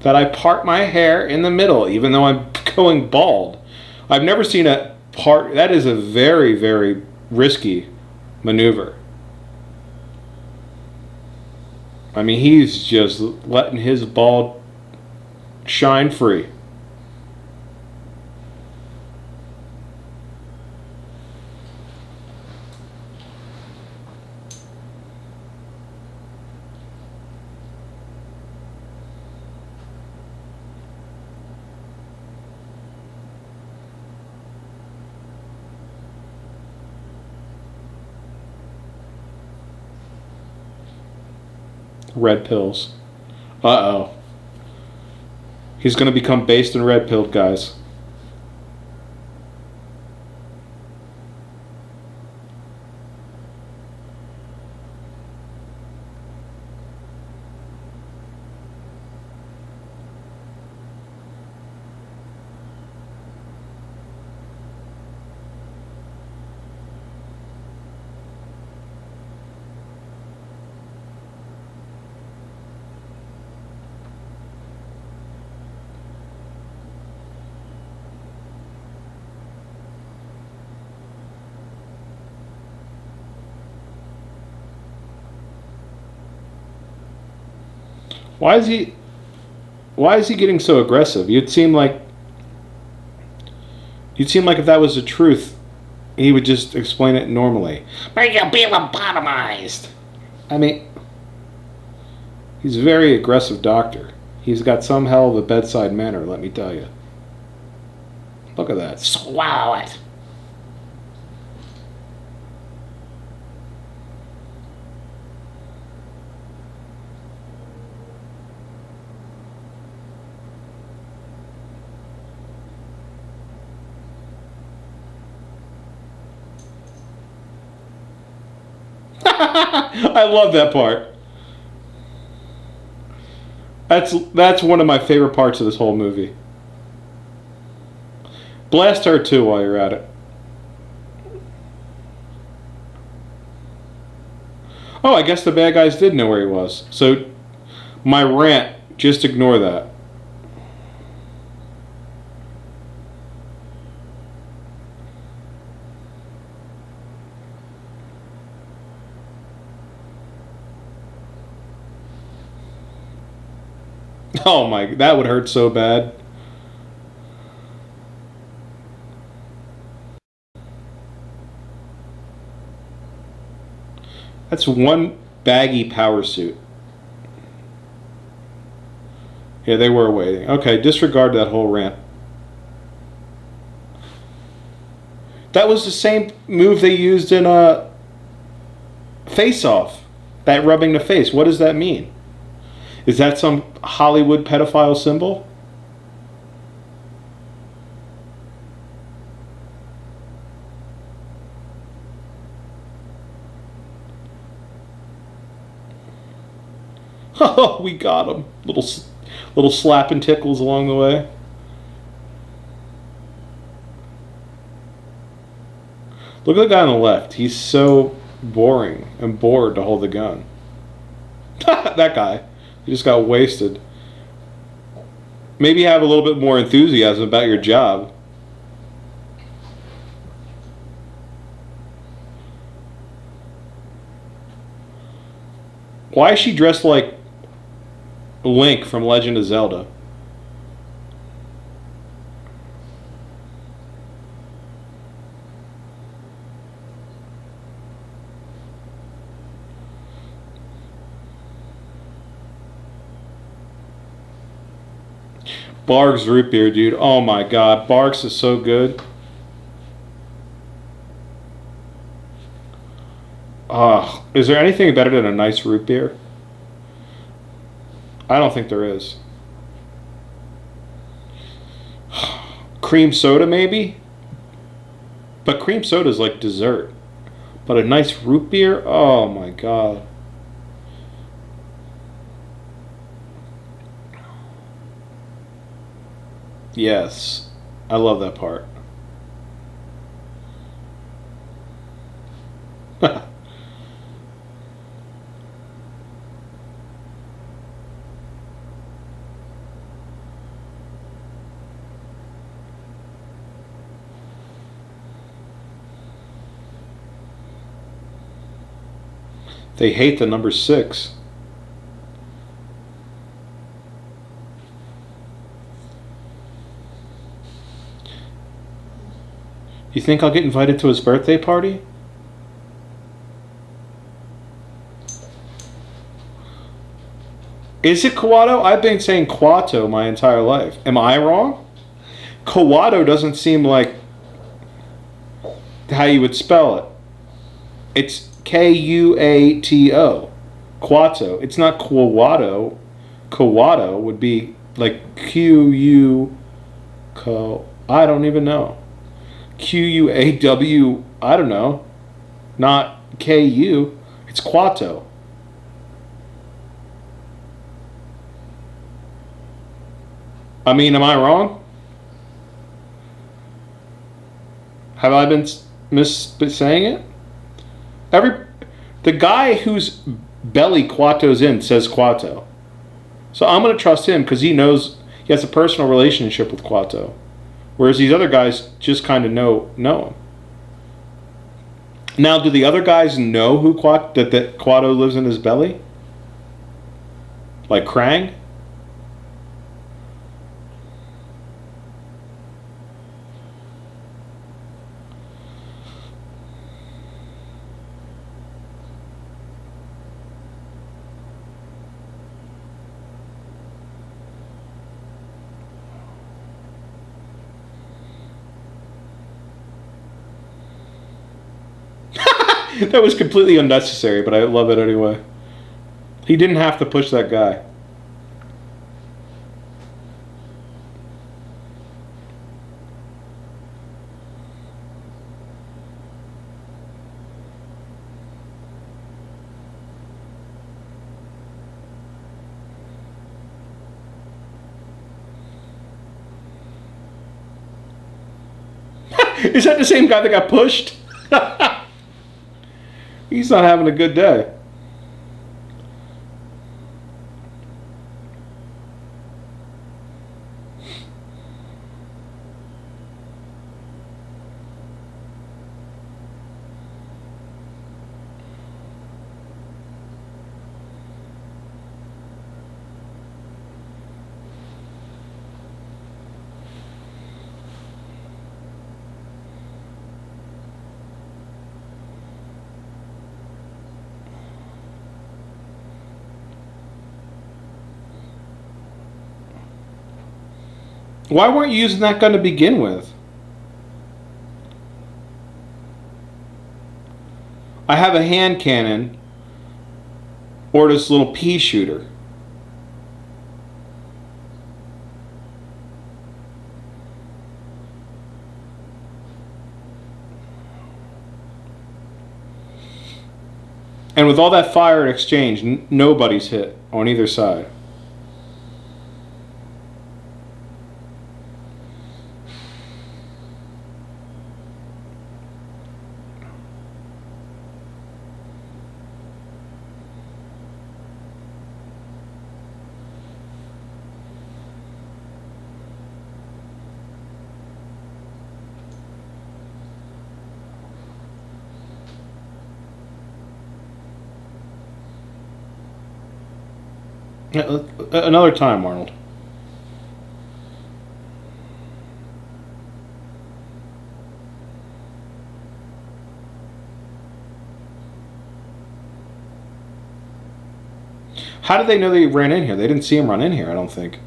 That I part my hair in the middle, even though I'm going bald. I've never seen a part. That is a very, very risky maneuver. I mean, he's just letting his bald shine free. Red pills. Uh-oh. He's going to become based in red pilled, guys. Why is he getting so aggressive? You'd seem like if that was the truth, he would just explain it normally. But you'll be lobotomized. I mean, he's a very aggressive doctor. He's got some hell of a bedside manner, let me tell you. Look at that. Swallow it. I love that part. That's one of my favorite parts of this whole movie. Blast her too while you're at it. Oh, I guess the bad guys did know where he was. So my rant, just ignore that. Oh my, that would hurt so bad. That's one baggy power suit. Yeah, they were waiting. Okay, disregard that whole rant. That was the same move they used in Face Off. That rubbing the face. What does that mean? Is that some Hollywood pedophile symbol? Oh, we got him. Little slap and tickles along the way. Look at the guy on the left. He's so boring and bored to hold the gun. That guy. He just got wasted. Maybe have a little bit more enthusiasm about your job. Why is she dressed like Link from Legend of Zelda? Barg's root beer, dude. Oh my god. Barg's is so good. Is there anything better than a nice root beer? I don't think there is. Cream soda, maybe? But cream soda is like dessert. But a nice root beer? Oh my god. Yes. I love that part. They hate the number 6. You think I'll get invited to his birthday party? Is it Kawato? I've been saying Kwato my entire life. Am I wrong? Kawato doesn't seem like how you would spell it. It's Kuato. Kwato. It's not Kawato. Kawato would be like Q-U... I don't even know. Q-U-A-W... I don't know. Not K-U. It's Kwato. I mean, am I wrong? Have I been saying it? The guy whose belly Quato's in says Quato. So I'm going to trust him because he knows he has a personal relationship with Quato. Whereas these other guys just kind of know him. Now, do the other guys know who that Quato lives in his belly? Like Krang? That was completely unnecessary, but I love it anyway. He didn't have to push that guy. Is that the same guy that got pushed? He's not having a good day. Why weren't you using that gun to begin with? I have a hand cannon or this little pea shooter. And with all that fire exchange, nobody's hit on either side. Another time, Arnold. How did they know they ran in here? They didn't see him run in here, I don't think.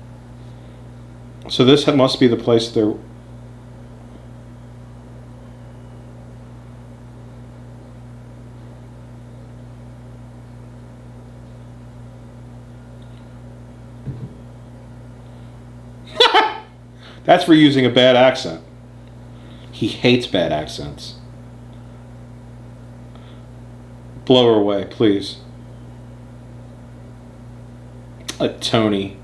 So this must be the place they're... That's for using a bad accent. He hates bad accents. Blow her away, please. Tony.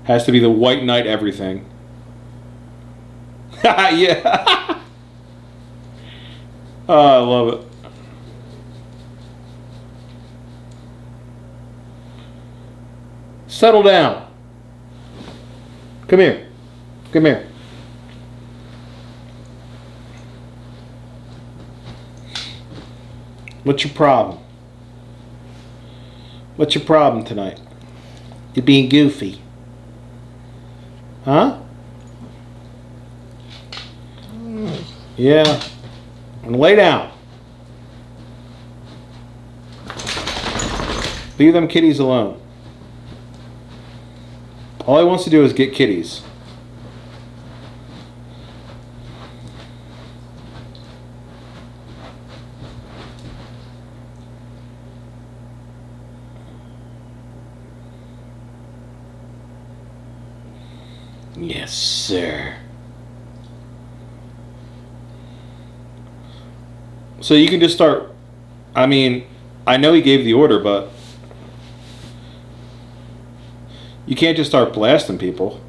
Has to be the white knight everything. Yeah. Oh, I love it. Settle down. Come here. Come here. What's your problem? What's your problem tonight? You're being goofy. Huh? Yeah. And lay down. Leave them kitties alone. All he wants to do is get kitties. Yes, sir. So you can just start... I mean, I know he gave the order, but... You can't just start blasting people.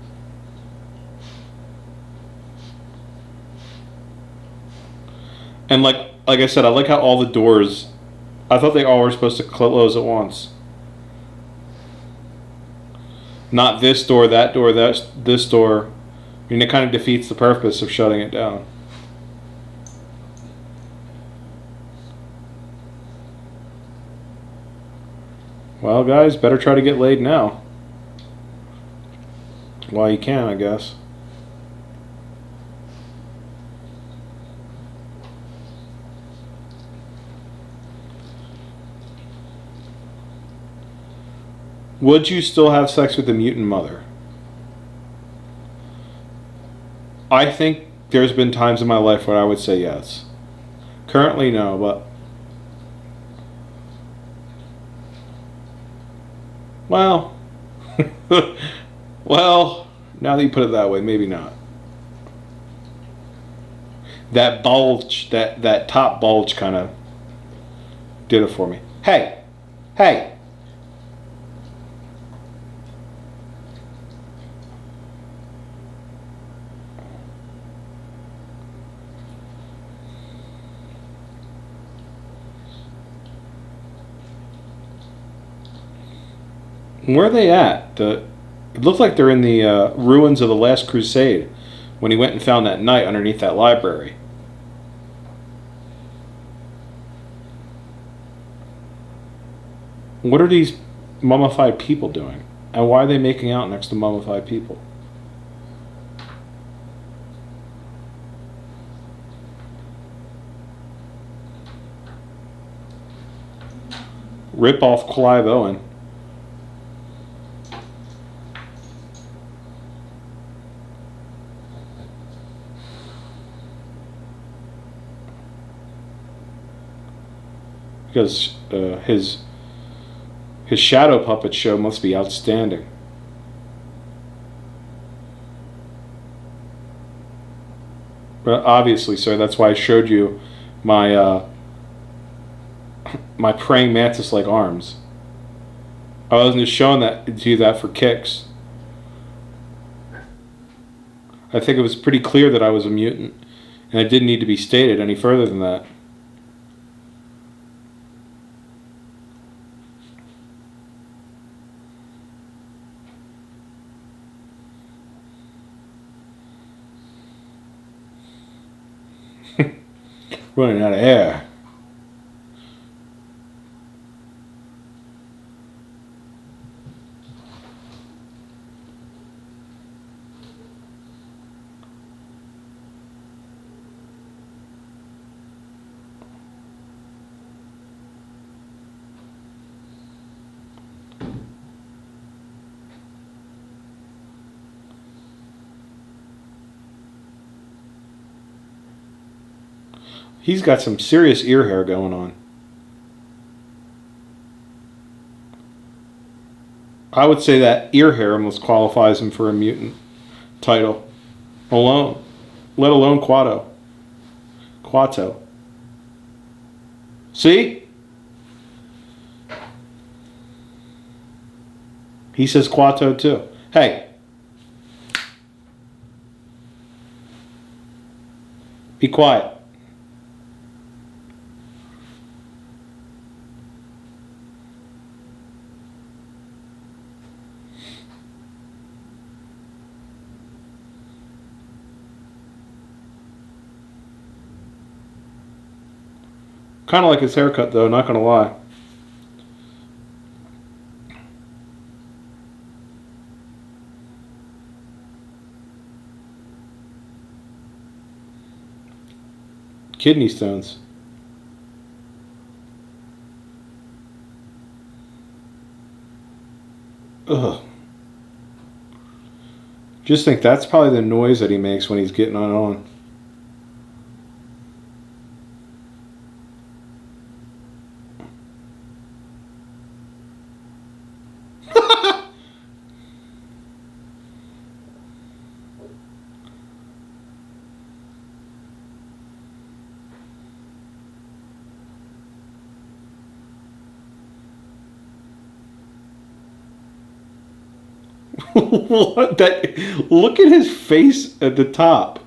And like I said, I like how all the doors... I thought they all were supposed to close at once. Not this door, that door, this door. I mean, it kind of defeats the purpose of shutting it down. Well, guys, better try to get laid now. While you can, I guess. Would you still have sex with the mutant mother? I think there's been times in my life where I would say yes. Currently, no, but... Well... Well, now that you put it that way, maybe not. That bulge, that top bulge kind of did it for me. Hey! Hey! Where are they at? It looks like they're in the ruins of the Last Crusade when he went and found that knight underneath that library. What are these mummified people doing? And why are they making out next to mummified people? Rip off Clive Owen. because his shadow puppet show must be outstanding. But obviously, sir, that's why I showed you my my praying mantis-like arms. I wasn't just showing that to you that for kicks. I think it was pretty clear that I was a mutant, and it didn't need to be stated any further than that. Running out of air. He's got some serious ear hair going on. I would say that ear hair almost qualifies him for a mutant title alone, let alone Quato. Quato. See? He says Quato too. Hey. Be quiet. Kind of like his haircut, though, not going to lie. Kidney stones. Ugh. Just think that's probably the noise that he makes when he's getting on. What? Look at his face at the top.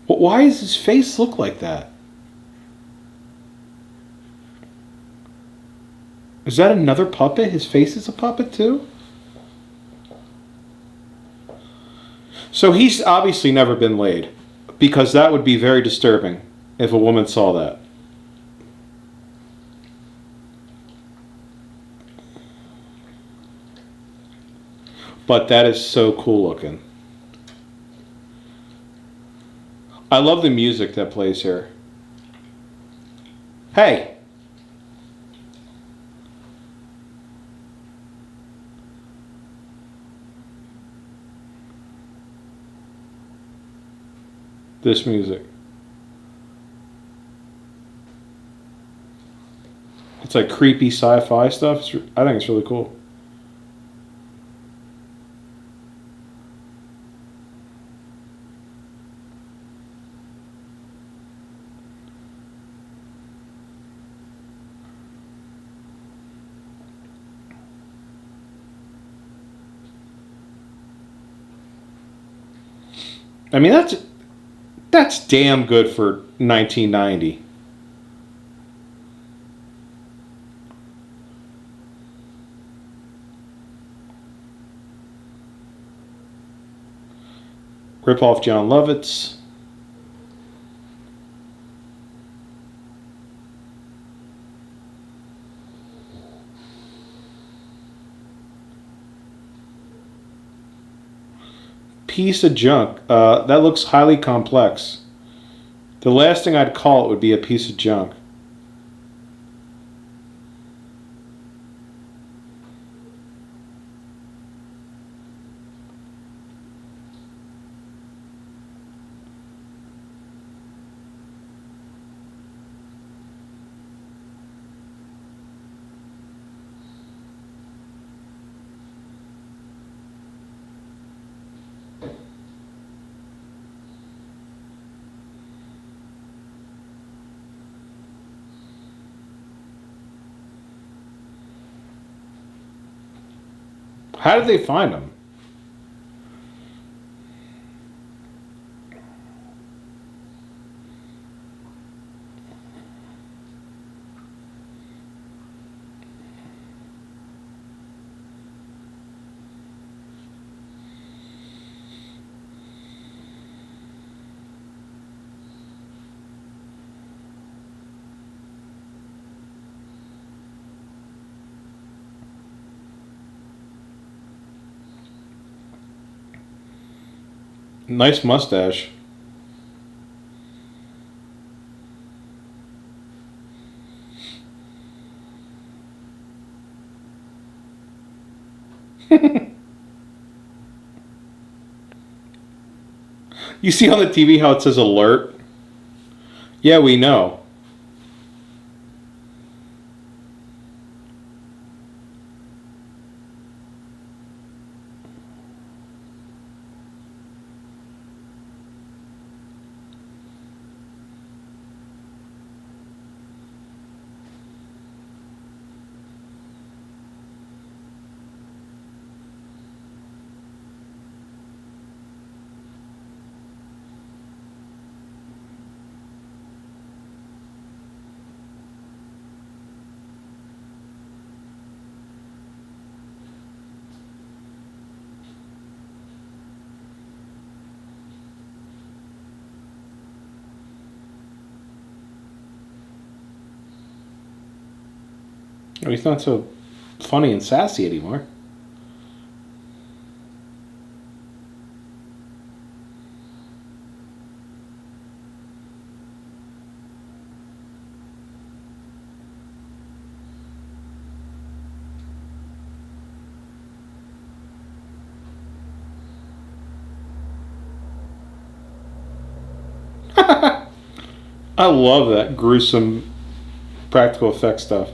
Why does his face look like that? Is that another puppet? His face is a puppet too? So he's obviously never been laid, because that would be very disturbing if a woman saw that. But that is so cool looking. I love the music that plays here. Hey! This music. It's like creepy sci-fi stuff. I think it's really cool. I mean, that's damn good for 1990. Rip off John Lovitz. Piece of junk. That looks highly complex. The last thing I'd call it would be a piece of junk. How did they find him? Nice mustache. You see on the TV how it says alert? Yeah, we know. Oh, he's not so funny and sassy anymore. I love that gruesome practical effects stuff.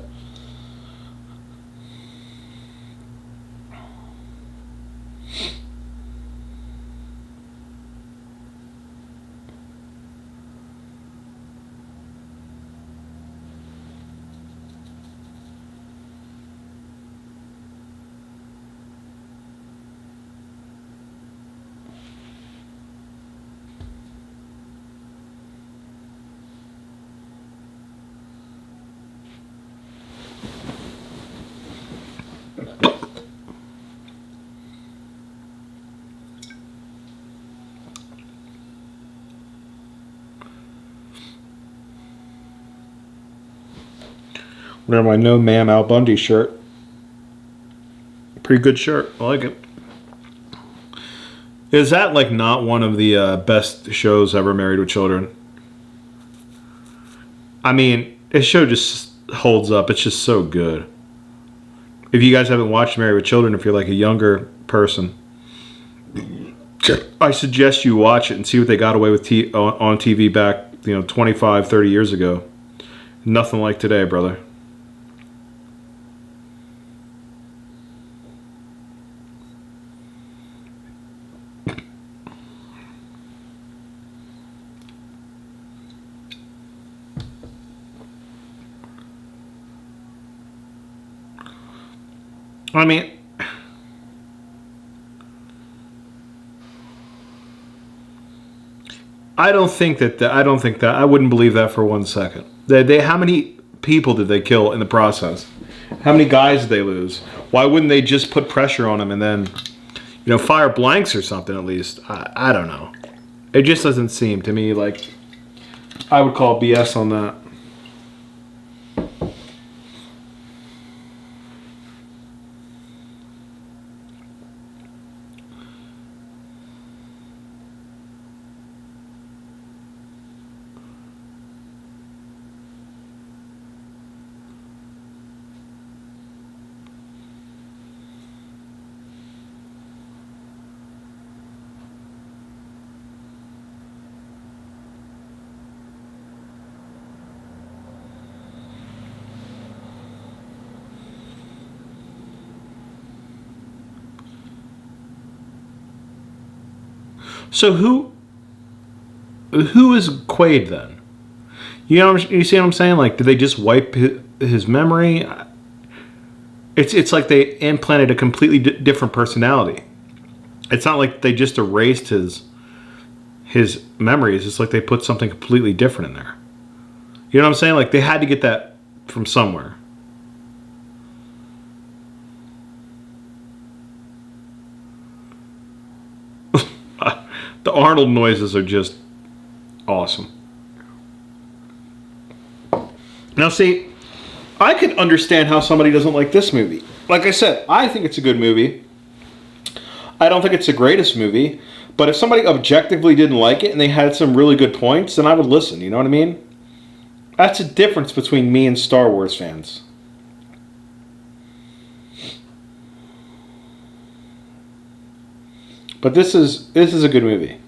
Wearing my No Ma'am Al Bundy shirt. Pretty good shirt. I like it. Is that like not one of the best shows ever, Married with Children? I mean, this show just holds up. It's just so good. If you guys haven't watched Married with Children, if you're like a younger person, I suggest you watch it and see what they got away with on TV back, 25, 30 years ago. Nothing like today, brother. I mean, I don't think that. I wouldn't believe that for 1 second. How many people did they kill in the process? How many guys did they lose? Why wouldn't they just put pressure on them and then, fire blanks or something at least? I don't know. It just doesn't seem to me like I would call BS on that. So who is Quaid then? You see what I'm saying? Like, did they just wipe his memory? It's like they implanted a completely different personality. It's not like they just erased his memories. It's like they put something completely different in there. You know what I'm saying? Like they had to get that from somewhere. The Arnold noises are just awesome. Now see, I could understand how somebody doesn't like this movie. Like I said, I think it's a good movie. I don't think it's the greatest movie, but if somebody objectively didn't like it and they had some really good points, then I would listen, you know what I mean? That's the difference between me and Star Wars fans. But this is a good movie.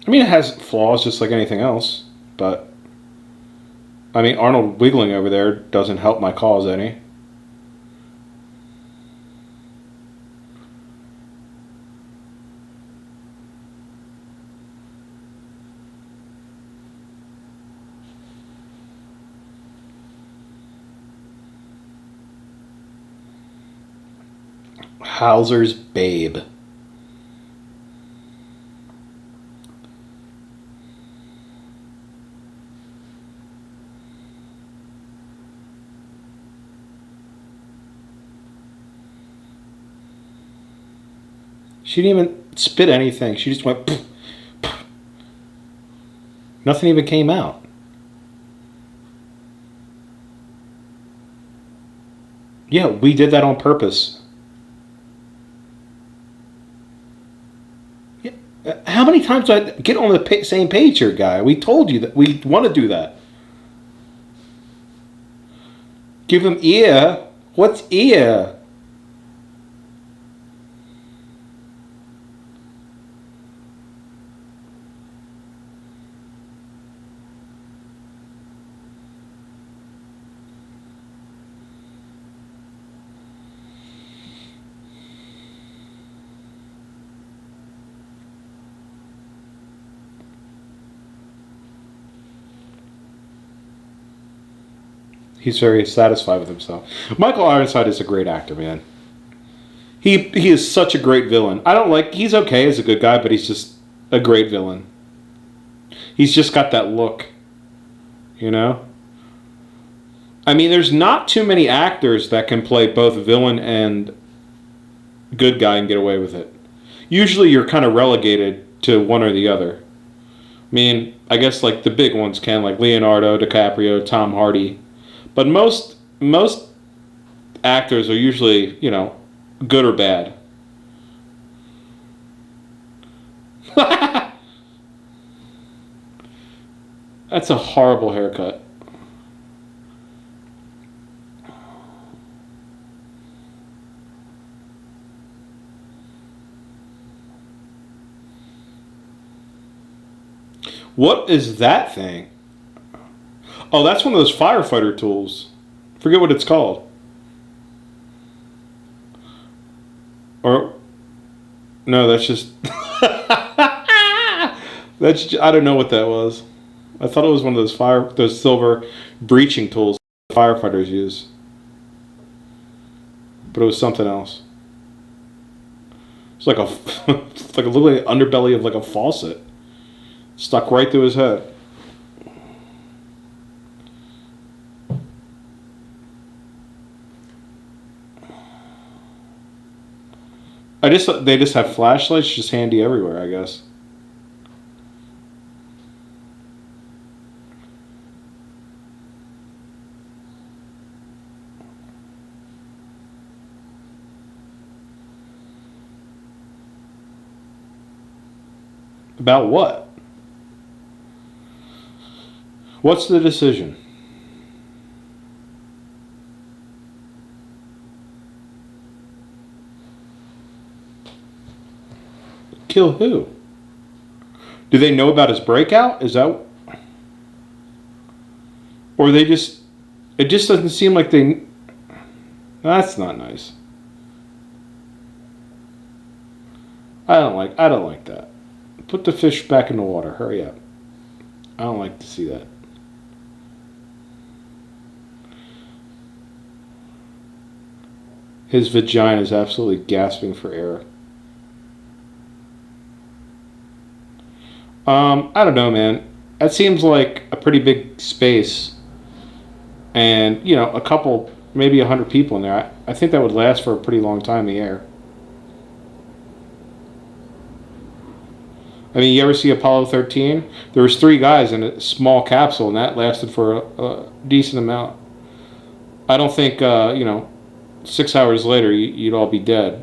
I mean, it has flaws just like anything else, but I mean, Arnold wiggling over there doesn't help my cause any. Hauser's Babe. She didn't even spit anything. She just went poof, poof. Nothing even came out. Yeah, we did that on purpose. Yeah. How many times do I get on the same page here, guy? We told you that we want to do that. Give him ear. What's ear? He's very satisfied with himself. Michael Ironside is a great actor, man. He is such a great villain. I don't like. He's okay as a good guy, but he's just a great villain. He's just got that look, you know. I mean, there's not too many actors that can play both villain and good guy and get away with it. Usually, you're kind of relegated to one or the other. I mean, I guess like the big ones can, like Leonardo DiCaprio, Tom Hardy. But most actors are usually, you know, good or bad. That's a horrible haircut. What is that thing? Oh, that's one of those firefighter tools. Forget what it's called. Or no, that's just I don't know what that was. I thought it was one of those silver breaching tools firefighters use. But it was something else. It's like it's like literally an underbelly of like a faucet. Stuck right through his head. They just have flashlights just handy everywhere, I guess. About what? What's the decision? Kill who? Do they know about his breakout? Is that... Or they just... It just doesn't seem like they... That's not nice. I don't like that. Put the fish back in the water. Hurry up. I don't like to see that. His vagina is absolutely gasping for air. I don't know, man. That seems like a pretty big space, and a couple, maybe 100 people in there. I think that would last for a pretty long time in the air. I mean, you ever see Apollo 13? There was three guys in a small capsule, and that lasted for a decent amount. I don't think 6 hours later you'd all be dead.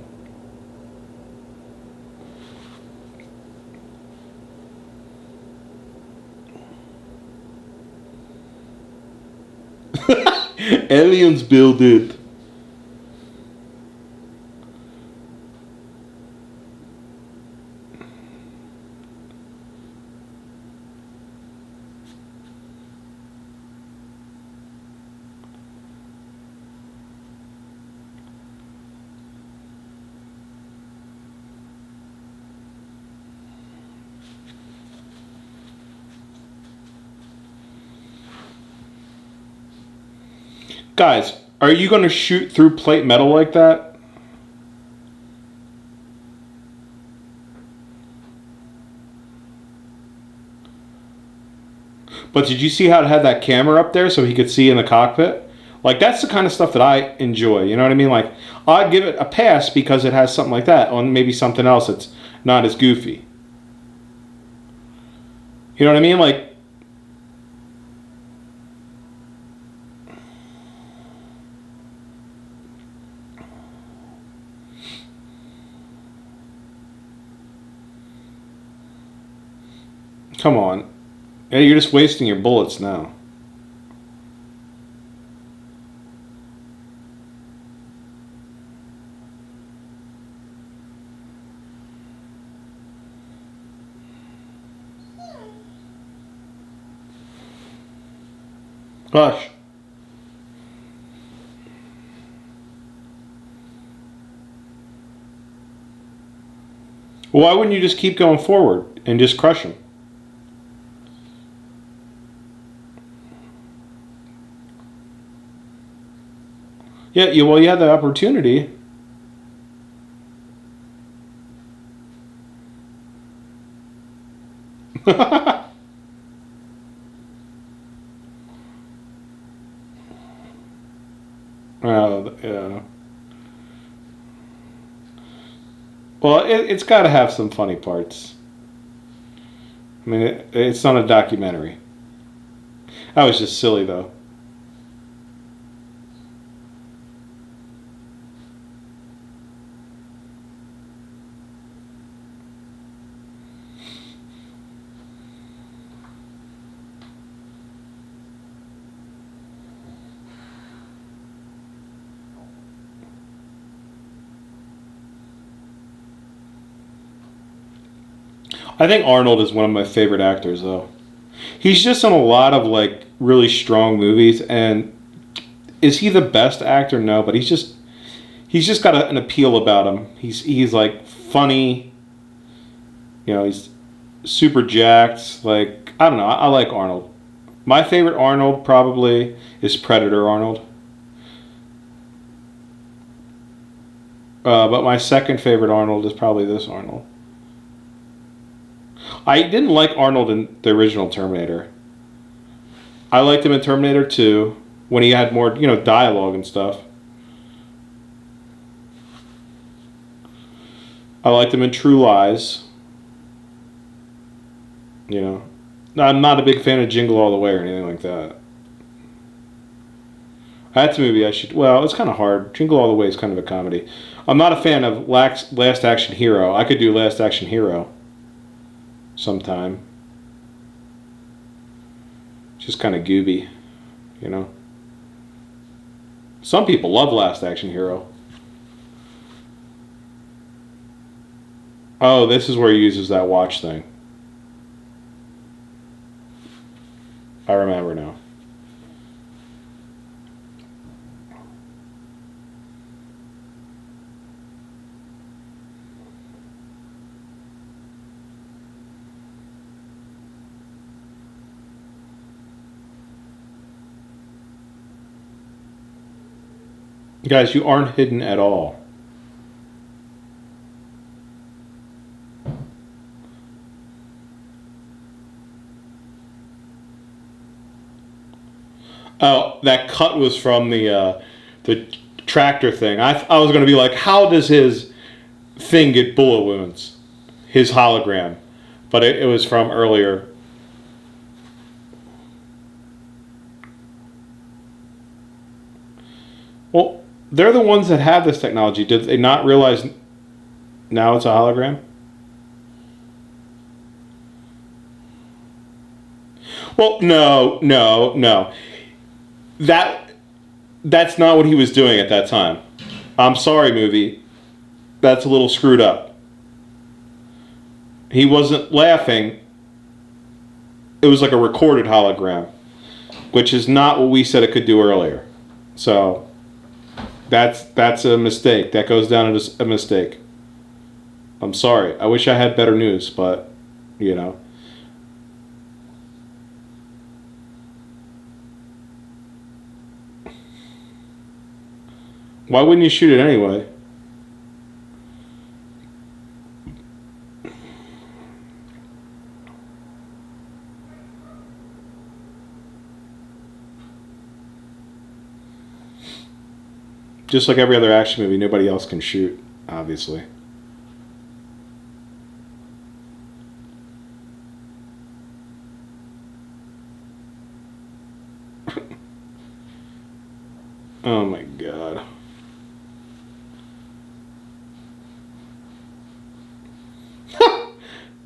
Aliens build it. Guys, are you going to shoot through plate metal like that? But did you see how it had that camera up there so he could see in the cockpit? Like, that's the kind of stuff that I enjoy. You know what I mean? Like, I'd give it a pass because it has something like that on maybe something else that's not as goofy. You know what I mean? Like, come on. Yeah, you're just wasting your bullets now. Hush. Well, why wouldn't you just keep going forward and just crush him? Yeah, well, you had the opportunity. Yeah. Well, it's got to have some funny parts. I mean, it's not a documentary. That was just silly, though. I think Arnold is one of my favorite actors, though. He's just in a lot of like really strong movies, and is he the best actor? No, but he's just got an appeal about him. He's like funny. He's super jacked. Like, I don't know. I like Arnold. My favorite Arnold probably is Predator Arnold. But my second favorite Arnold is probably this Arnold. I didn't like Arnold in the original Terminator. I liked him in Terminator 2 when he had more, dialogue and stuff. I liked him in True Lies. I'm not a big fan of Jingle All the Way or anything like that. That's a movie I should. Well, it's kind of hard. Jingle All the Way is kind of a comedy. I'm not a fan of Last Action Hero. I could do Last Action Hero sometime. Just kind of gooby. Some people love Last Action Hero. Oh, this is where he uses that watch thing. I remember now. Guys, you aren't hidden at all. Oh, that cut was from the tractor thing. I was going to be like, how does his thing get bullet wounds? His hologram. But it was from earlier. Well, they're the ones that have this technology. Did they not realize now it's a hologram? Well, no. That's not what he was doing at that time. I'm sorry, movie. That's a little screwed up. He wasn't laughing. It was like a recorded hologram, which is not what we said it could do earlier. So that's a mistake. That goes down as a mistake. I'm sorry. I wish I had better news, but you know. Why wouldn't you shoot it anyway? Just like every other action movie, nobody else can shoot, obviously. Oh my god.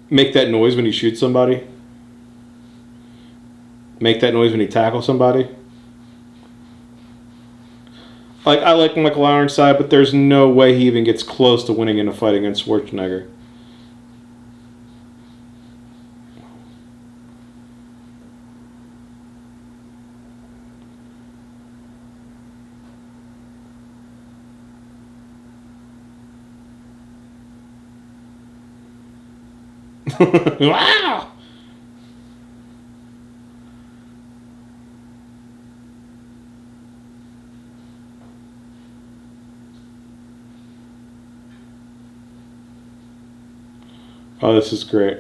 Make that noise when you shoot somebody. Make that noise when you tackle somebody. Like, I like Michael Ironside, but there's no way he even gets close to winning in a fight against Schwarzenegger. Wow! Oh, this is great.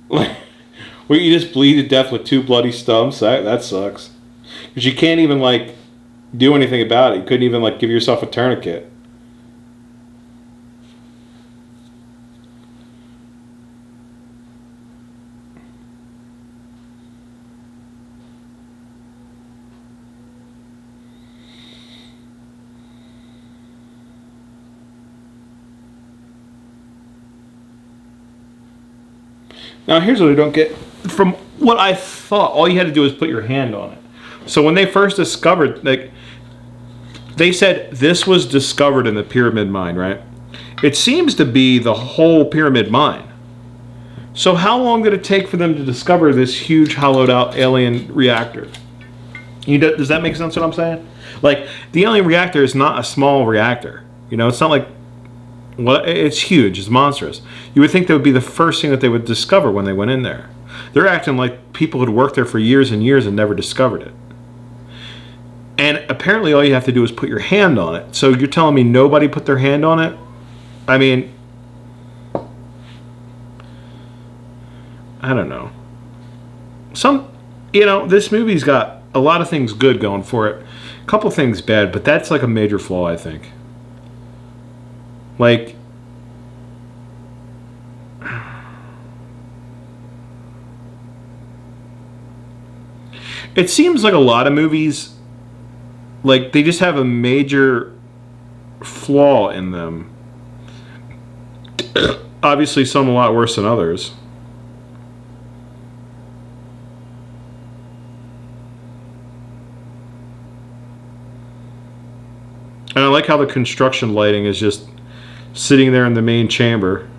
Like, where you just bleed to death with two bloody stumps. That sucks. Because you can't even like do anything about it. You couldn't even like give yourself a tourniquet. Now here's what I don't get. From what I thought, all you had to do was put your hand on it. So when they first discovered, like, they said this was discovered in the pyramid mine, right? It seems to be the whole pyramid mine. So how long did it take for them to discover this huge hollowed out alien reactor? Does that make sense what I'm saying? Like, the alien reactor is not a small reactor. You know, it's not like, well, it's huge, it's monstrous. You would think that would be the first thing that they would discover when they went in there. They're acting like people had worked there for years and years and never discovered it. And apparently all you have to do is put your hand on it. So you're telling me nobody put their hand on it? I mean, I don't know. This movie's got a lot of things good going for it. A couple things bad, but that's like a major flaw, I think. Like, it seems like a lot of movies, like, they just have a major flaw in them. Obviously, some a lot worse than others. And I like how the construction lighting is just sitting there in the main chamber.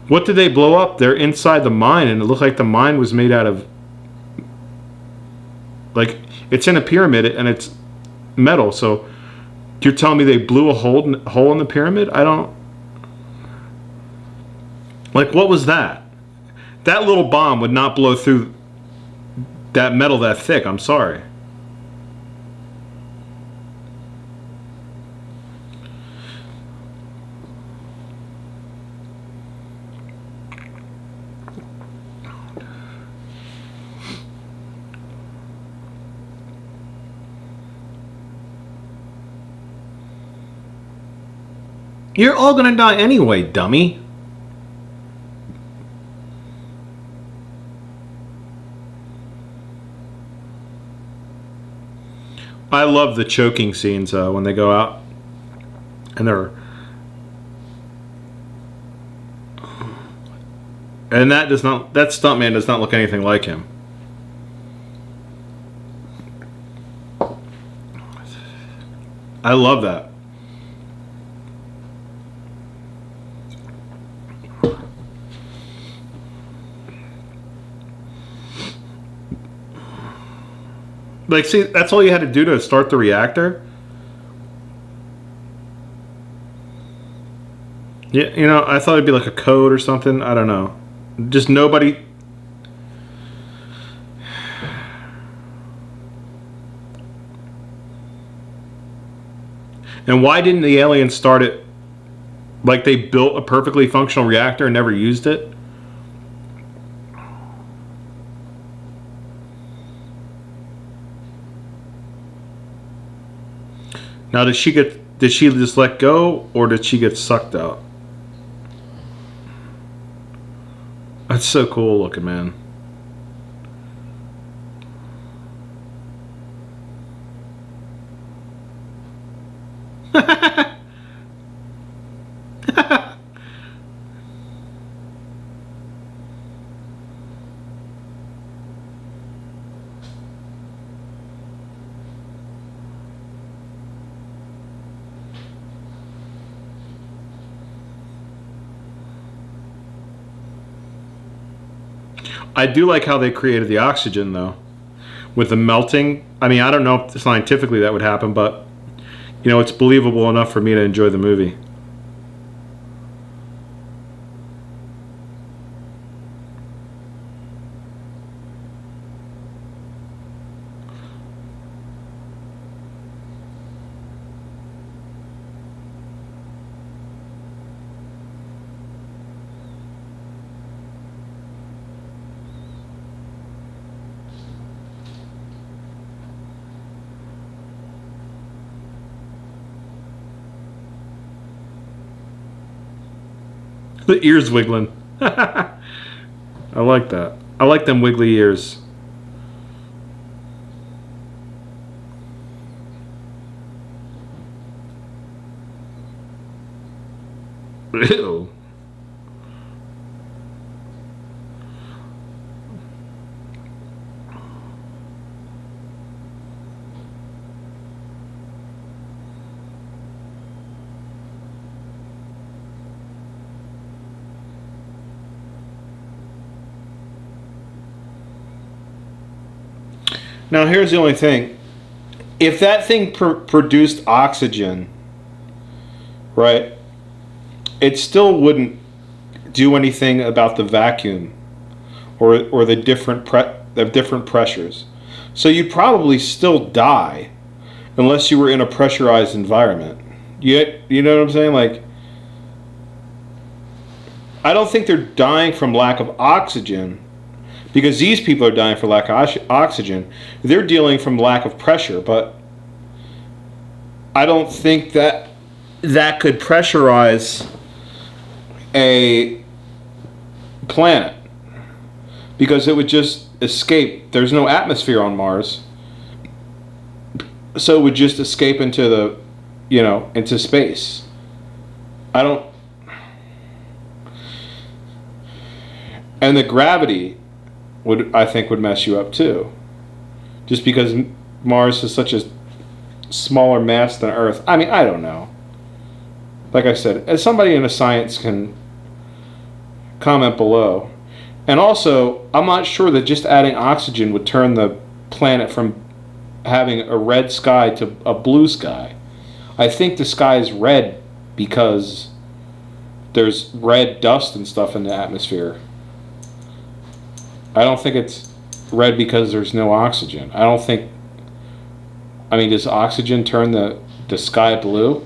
What did they blow up? They're inside the mine, and it looked like the mine was made out of Like, it's in a pyramid and it's metal, so you're telling me they blew a hole in the pyramid? I don't... Like, what was that? That little bomb would not blow through that metal that thick, I'm sorry. You're all gonna die anyway, dummy. I love the choking scenes when they go out and they're... And that stuntman does not look anything like him. I love that. Like, see, that's all you had to do to start the reactor? Yeah, you know, I thought it'd be like a code or something. I don't know. Just nobody... And why didn't the aliens start it like they built a perfectly functional reactor and never used it? Now, did she just let go, or did she get sucked out? That's so cool looking, man. I do like how they created the oxygen, though, with the melting. I mean, I don't know if scientifically that would happen, but, you know, it's believable enough for me to enjoy the movie. The ears wiggling. I like that. I like them wiggly ears. Ew. Now, here's the only thing. If that thing produced oxygen, right, it still wouldn't do anything about the vacuum or the different pressures. So you'd probably still die unless you were in a pressurized environment. You know what I'm saying? Like, I don't think they're dying from lack of oxygen, because these people are dying for lack of oxygen. They're dealing from lack of pressure, but I don't think that could pressurize a planet, because it would just escape. There's no atmosphere on Mars, so it would just escape into the, into space. And the gravity I think would mess you up too, just because Mars is such a smaller mass than Earth. I mean, I don't know. Like I said, as somebody in science can comment below. And also, I'm not sure that just adding oxygen would turn the planet from having a red sky to a blue sky. I think the sky is red because there's red dust and stuff in the atmosphere. I don't think it's red because there's no oxygen. I don't think... I mean, does oxygen turn the sky blue?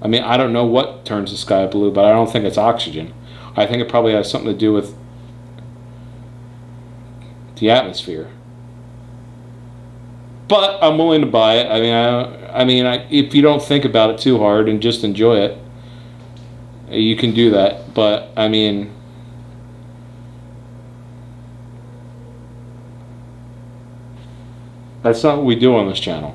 I mean, I don't know what turns the sky blue, but I don't think it's oxygen. I think it probably has something to do with the atmosphere. But I'm willing to buy it. I mean, if you don't think about it too hard and just enjoy it, you can do that. But I mean, that's not what we do on this channel.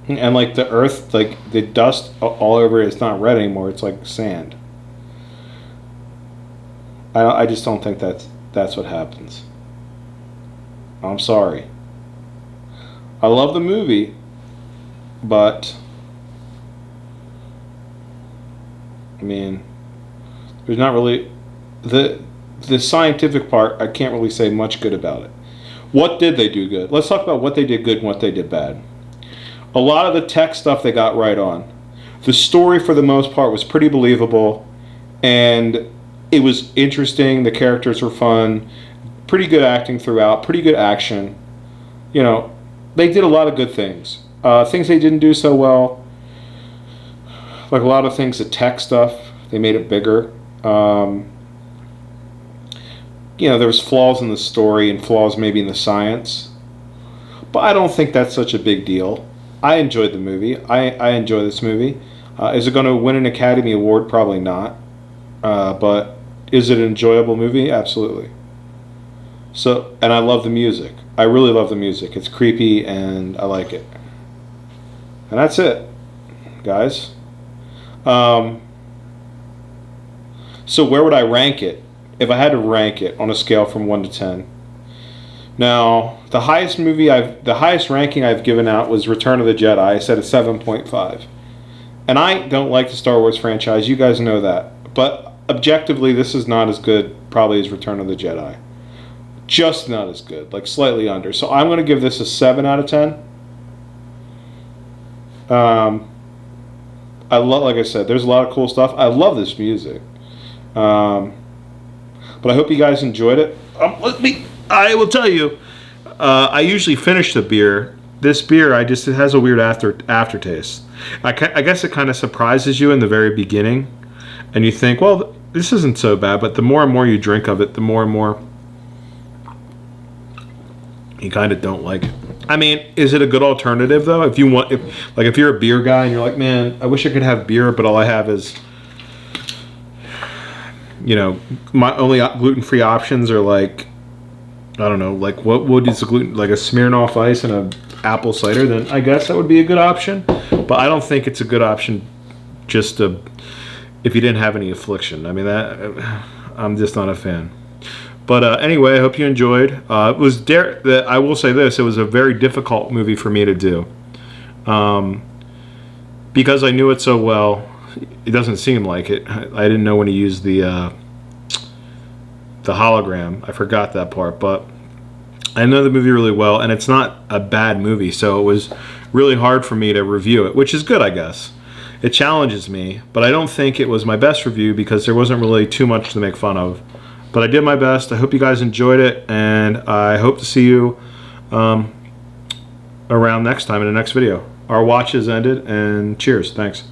And like the earth, like the dust all over it, it's not red anymore. It's like sand. I just don't think that's what happens. I'm sorry. I love the movie, but I mean, there's not really the scientific part. I can't really say much good about it. What did they do good? Let's talk about what they did good and what they did bad. A lot of the tech stuff they got right on. The story, for the most part, was pretty believable, and it was interesting. The characters were fun. Pretty good acting throughout. Pretty good action. You know, they did a lot of good things. Things they didn't do so well, like a lot of things, the tech stuff, they made it bigger. You know, there was flaws in the story and flaws maybe in the science, but I don't think that's such a big deal. I enjoyed the movie. I enjoy this movie. Is it going to win an Academy Award? Probably not. But is it an enjoyable movie? Absolutely. So, and I love the music. I really love the music. It's creepy and I like it. And that's it, guys. So where would I rank it? If I had to rank it on a scale from 1 to 10. Now, the highest ranking I've given out was Return of the Jedi. I said a 7.5. And I don't like the Star Wars franchise. You guys know that. But objectively, this is not as good probably as Return of the Jedi. Just not as good. Like slightly under. So I'm going to give this a 7 out of 10. I love, like I said, there's a lot of cool stuff. I love this music. But I hope you guys enjoyed it. I will tell you, I usually finish the beer. This beer, it has a weird aftertaste. I guess it kind of surprises you in the very beginning, and you think, well, this isn't so bad. But the more and more you drink of it, the more and more you kind of don't like it. I mean, is it a good alternative though? If you're a beer guy and you're like, man, I wish I could have beer, but all I have is, you know, my only gluten-free options are like, I don't know, like what is the gluten, like a Smirnoff Ice and a apple cider, then I guess that would be a good option. But I don't think it's a good option just to, if you didn't have any affliction. I mean, I'm just not a fan. But anyway, I hope you enjoyed. I will say this, it was a very difficult movie for me to do. Because I knew it so well, it doesn't seem like it. I didn't know when to use the hologram. I forgot that part, but I know the movie really well, and it's not a bad movie, so it was really hard for me to review it, which is good, I guess. It challenges me, but I don't think it was my best review because there wasn't really too much to make fun of. But I did my best. I hope you guys enjoyed it, and I hope to see you around next time in the next video. Our watch has ended, and cheers. Thanks.